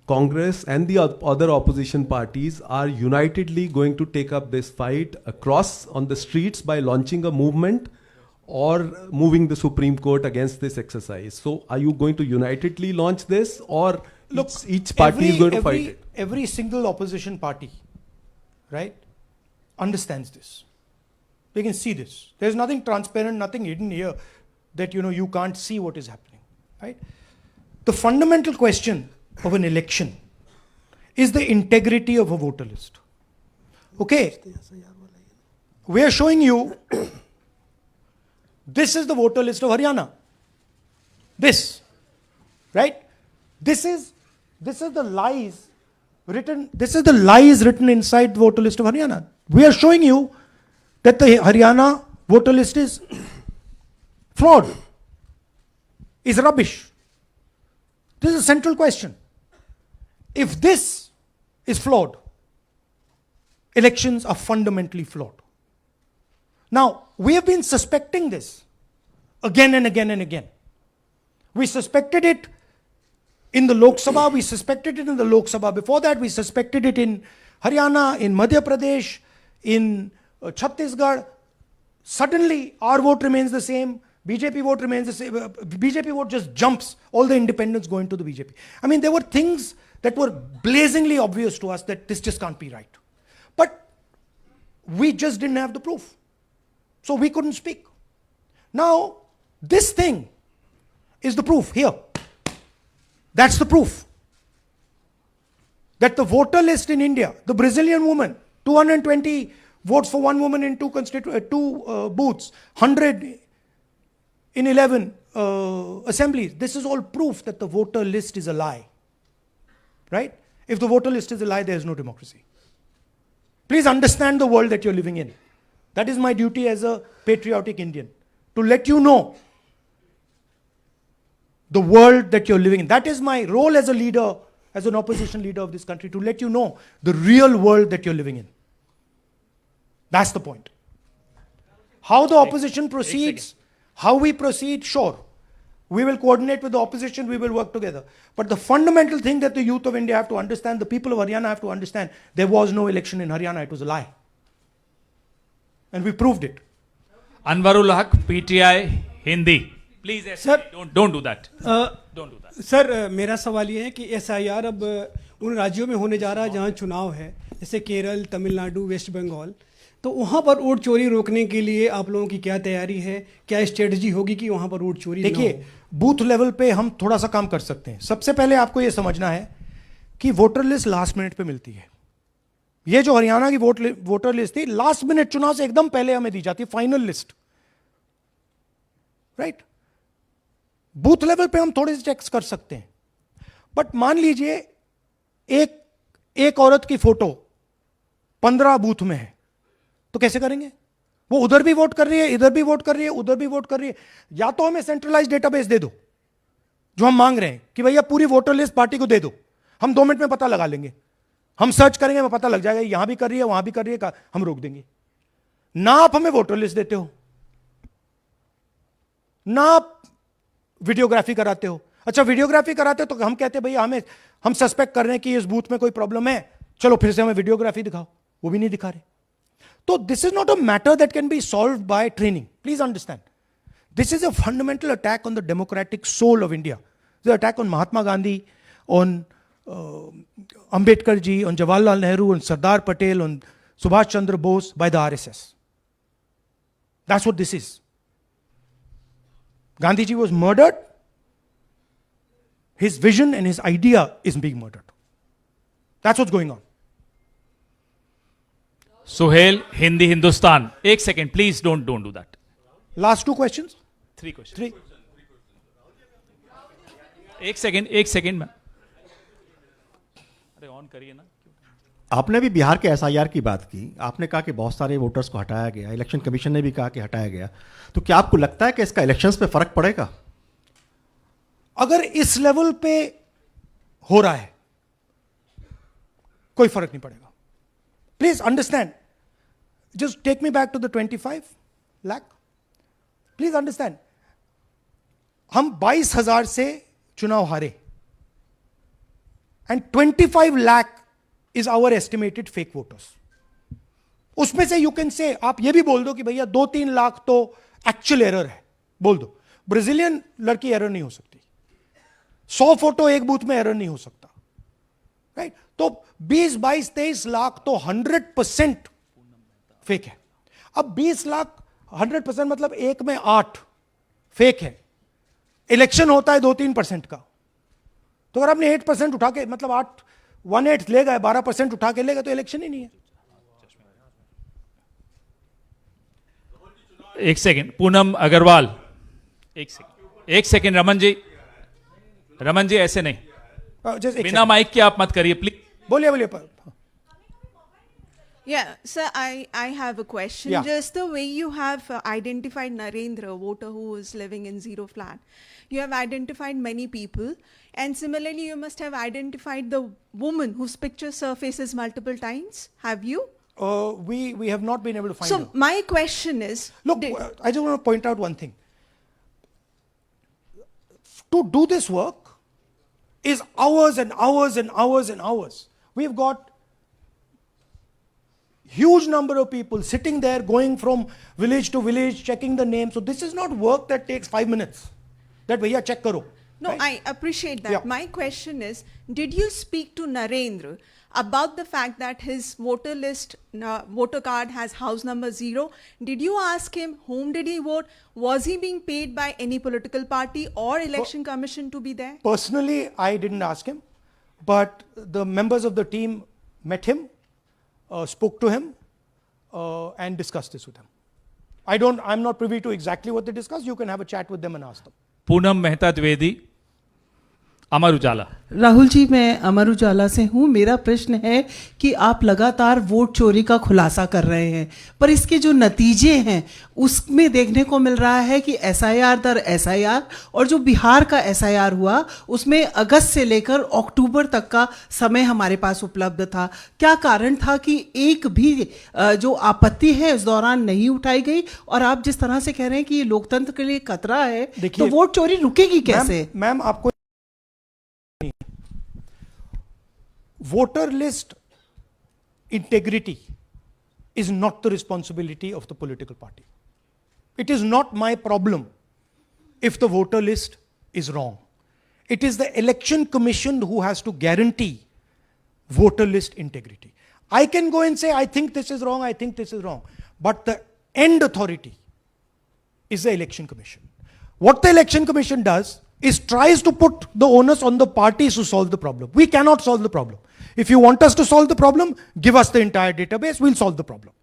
Congress and the other opposition parties are unitedly going to take up this fight across on the streets by launching a movement or moving the Supreme Court against this exercise. So are you going to unitedly launch this, or look, each party is going to fight it? Every single opposition party, right, understands this. They can see this. There's nothing transparent, nothing hidden here that you can't see what is happening, right? The fundamental question of an election is the integrity of a voter list. Okay, we are showing you this is the voter list of Haryana. This, right? This is the lies written. This is the lies written inside the voter list of Haryana. We are showing you that the Haryana voter list is fraud, is rubbish. This is a central question. If this is flawed, elections are fundamentally flawed. Now, we have been suspecting this again and again and again. We suspected it in the Lok Sabha, we suspected it in the Lok Sabha. Before that, we suspected it in Haryana, in Madhya Pradesh, in Chhattisgarh. Suddenly, our vote remains the same. BJP vote remains the same. BJP vote just jumps. All the independents go into the BJP. I mean, there were things that were blazingly obvious to us that this just can't be right. But we just didn't have the proof. So we couldn't speak. Now, this thing is the proof here. That's the proof. That the voter list in India, the Brazilian woman, 220 votes for one woman in two booths, 100 in 11 assemblies. This is all proof that the voter list is a lie. Right? If the voter list is a lie, there is no democracy. Please understand the world that you're living in. That is my duty as a patriotic Indian, to let you know the world that you're living in. That is my role as a leader, as an opposition leader of this country, to let you know the real world that you're living in. That's the point. How the opposition proceeds, how we proceed, sure. We will coordinate with the opposition, we will work together. But the fundamental thing that the youth of India have to understand, the people of Haryana have to understand, there was no election in Haryana, it was a lie. And we proved it. Anwarul Haq, PTI, Hindi. Please, Sir, don't do that. Don't do that. Sir मेरा सवाल ये है कि SIR अब उन राज्यों में होने जा रहा है जहां चुनाव है, जैसे केरल, तमिलनाडु, वेस्ट बंगाल, तो वहाँ पर वोट चोरी रोकने के लिए आप लोगों की क्या तैयारी है, क्या स्ट्रेटजी होगी कि वहाँ पर वोट चोरी ना देखिए, हो? बूथ लेवल पे हम थोड़ा सा काम कर सकते हैं। सबसे पहले आपको ये समझना है कि वोटर लिस्ट लास्ट मिनट पे मिलती है। ये जो हरियाणा की वोटर लिस्ट थी, लास्ट मिनट चुनाव से एकदम पहले हमें दी जाती है final list, right. Booth level पे हम थोड़े से चेक्स कर सकते हैं, बट मान लीजिए एक औरत की फोटो 15 बूथ में है, तो कैसे करेंगे? वो उधर भी वोट कर रही है, इधर भी वोट कर रही है, उधर भी वोट कर रही है। या तो हमें सेंट्रलाइज डेटाबेस दे दो, जो हम मांग रहे हैं कि भैया पूरी वोटर लिस्ट पार्टी को दे दो, हम 2 मिनट में पता लगा लेंगे, हम सर्च करेंगे, हमें पता लग जाएगा यहां भी कर रही है, वहां भी कर रही है, हम रोक देंगे। ना आप हमें वोटर लिस्ट देते हो, ना आप वीडियोग्राफी कराते हो। अच्छा, वीडियोग्राफी कराते हो तो हम कहते हैं भैया हम सस्पेक्ट कर रहे हैं कि इस बूथ में कोई प्रॉब्लम है, चलो फिर से हमें वीडियोग्राफी दिखाओ, वो भी नहीं दिखा रहे। तो this is not a matter that can be solved by training, please understand. This is a fundamental attack on the democratic soul of India. This attack on Mahatma Gandhi, on Ambedkar ji, on Jawaharlal Nehru, on Sardar Patel, on Subhash Chandra Bose by the RSS. That's what this is. Gandhi ji was murdered. His vision and his idea is being murdered. That's what's going on. Suhail, Hindi Hindustan. एक second please, don't do that. Last 2 questions? 3 questions। 3. एक second में on करिए ना। आपने भी बिहार के SIR की बात की, आपने कहा कि बहुत सारे वोटर्स को हटाया गया, इलेक्शन कमीशन ने भी कहा कि हटाया गया, तो क्या आपको लगता है कि इसका इलेक्शंस पे फर्क पड़ेगा? अगर इस लेवल पे हो रहा है, कोई फर्क नहीं पड़ेगा। Please understand, just take me back to the 25 lakh. Please understand, हम 22,000 से चुनाव हारे, and 25 lakh is our estimated fake voters. उसमें से you can say, आप ये भी बोल दो कि भैया 2-3 लाख तो एक्चुअल एरर है, बोल दो। ब्राजीलियन लड़की एरर नहीं हो सकती, 100 फोटो एक बूथ में एरर नहीं हो सकता, राइट? तो 20-22-23 लाख तो 100% फेक है। अब 20 लाख 100% मतलब 1 में 8 फेक है। इलेक्शन होता है 2-3% का, तो अगर आपने 8% उठा के, मतलब 1/8 ले गए, 12% उठा के ले गए, तो इलेक्शन ही नहीं है। एक सेकेंड, पूनम अग्रवाल, एक सेकेंड रमन जी ऐसे नहीं, बिना माइक के आप मत करिए प्लीज। बोलिए। Yeah, sir, I have a question. Yeah. Just the way you have identified Narendra, voter who is living in zero flat, you have identified many people, and similarly you must have identified the woman whose picture surfaces multiple times. Have you? We have not been able to find her. So my question is, look, I just want to point out one thing. To do this work is hours and hours and hours and hours. We've got huge number of people sitting there, going from village to village, checking the names. So this is not work that takes 5 minutes. That bhaiya check karo. no, right? I appreciate that. Yeah. My question is, did you speak to Narendra about the fact that his voter list, voter card has house number 0? Did you ask him whom did he vote? Was he being paid by any political party or election commission to be there? Personally, I didn't ask him, but the members of the team met him, spoke to him, and discussed this with him. I'm not privy to exactly what they discussed. You can have a chat with them and ask them. Poonam Mehta Dwivedi, Amar Ujala. Rahul ji, मैं अमर उजाला से हूँ। मेरा प्रश्न है कि आप लगातार vote चोरी का खुलासा कर रहे हैं, पर इसके जो नतीजे हैं उसमें देखने को मिल रहा है कि एसआईआर दर एसआईआर, और जो बिहार का एसआईआर हुआ उसमें अगस्त से लेकर अक्टूबर तक का समय हमारे पास उपलब्ध था। क्या कारण था कि एक भी जो आपत्ति है इस दौरान नहीं उठाई गई? और आप जिस तरह से कह रहे हैं कि ये लोकतंत्र के लिए खतरा है, तो वोट चोरी रुकेगी कैसे? मैम, आपको voter list integrity is not the responsibility of the political party. It is not my problem if the voter list is wrong. It is the election commission who has to guarantee voter list integrity. I can go and say, I think this is wrong, I think this is wrong. But the end authority is the Election Commission. What the Election Commission does is tries to put the onus on the parties to solve the problem. We cannot solve the problem. If you want us to solve the problem, give us the entire database, we'll solve the problem.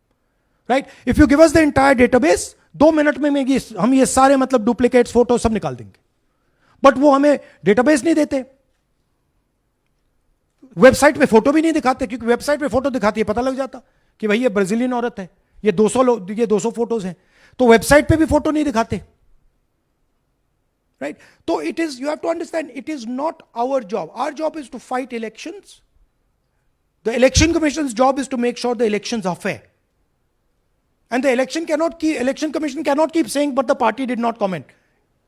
Right? If you give us the entire database, 2 minute में हम ये सारे मतलब duplicates photo सब निकाल देंगे. But वो हमें डेटाबेस नहीं देते, वेबसाइट पे फोटो भी नहीं दिखाते, क्योंकि वेबसाइट पे फोटो दिखाती है पता लग जाता कि भाई ये ब्राजीलियन औरत है, ये 200 फोटोज हैं, तो वेबसाइट पे भी फोटो नहीं दिखाते. Right? So it is, you have to understand, it is not our job. Our job is to fight elections. The Election Commission's job is to make sure the elections are fair. And the Election Commission cannot keep saying, but the party did not comment.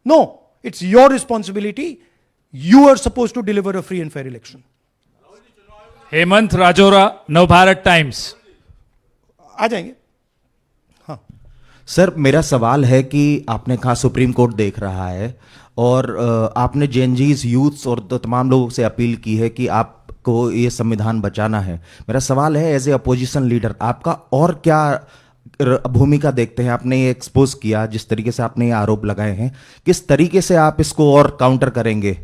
No, it's your responsibility. You are supposed to deliver a free and fair election. Hemant Rajora, Navbharat Times. आ जाएंगे. हाँ sir, मेरा सवाल है कि आपने कहा supreme court देख रहा है और आपने जेएनजीज यूथ्स और तो तमाम लोगों से अपील की है कि आपको ये संविधान बचाना है. मेरा सवाल है, एज ए अपोजिशन लीडर आपका और क्या भूमिका देखते हैं? आपने ये एक्सपोज किया, जिस तरीके से आपने ये आरोप लगाए हैं, किस तरीके से आप इसको और काउंटर करेंगे?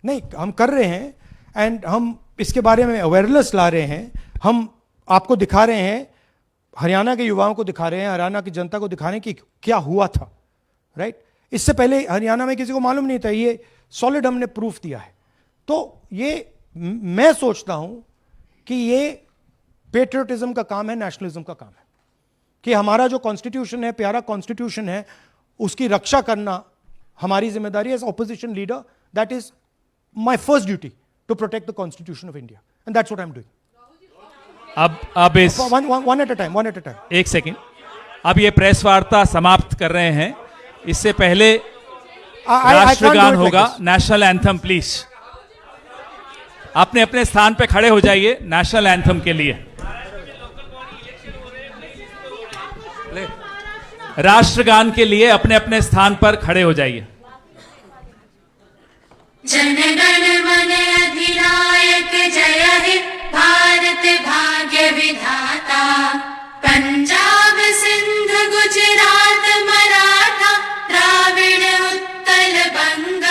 नहीं, हम कर रहे हैं एंड हम इसके बारे में अवेयरनेस ला रहे हैं. हम आपको दिखा रहे हैं, हरियाणा के युवाओं को दिखा रहे हैं, हरियाणा की जनता को दिखा रहे हैं कि क्या हुआ था. राइट? इससे पहले हरियाणा में किसी को मालूम नहीं था, ये सॉलिड हमने प्रूफ दिया है. तो ये मैं सोचता हूं कि ये पेट्रियटिज्म का काम है, नेशनलिज्म का काम है, कि हमारा जो कॉन्स्टिट्यूशन है, प्यारा कॉन्स्टिट्यूशन है, उसकी रक्षा करना हमारी जिम्मेदारी है. As opposition leader, that is my first duty to protect the constitution of India, and that's what I am doing. अब इस वन एट अ टाइम. एक सेकेंड, अब ये प्रेस वार्ता समाप्त कर रहे हैं. इससे पहले राष्ट्रगान होगा, नेशनल एंथम. प्लीज अपने अपने स्थान पे खड़े हो जाइए नेशनल एंथम के लिए. राष्ट्रगान के लिए अपने अपने स्थान पर खड़े हो जाइए. जनगण मन अधिनायक जय हे भारत भाग्य विधाता. पंजाब सिंध गुजरात मराठा द्राविड़ उत्कल बंग.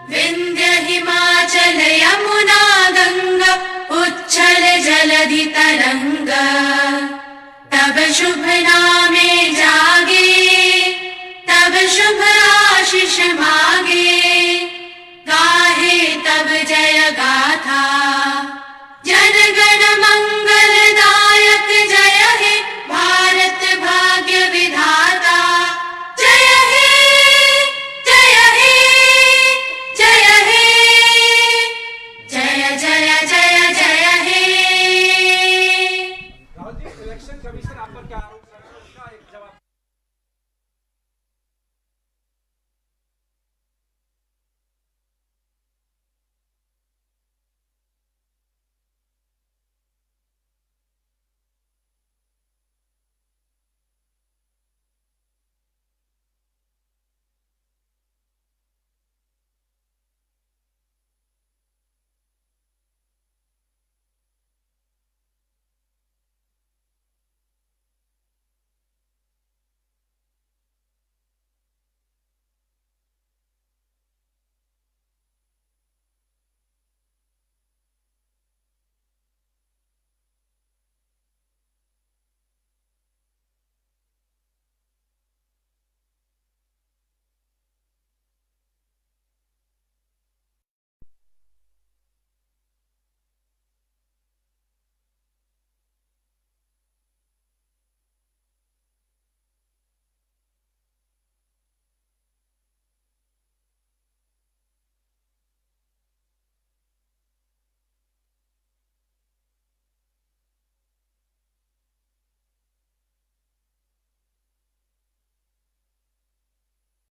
विंध्य हिमाचल यमुना गंगा उच्छल जलधि तरंग. तब शुभ नाम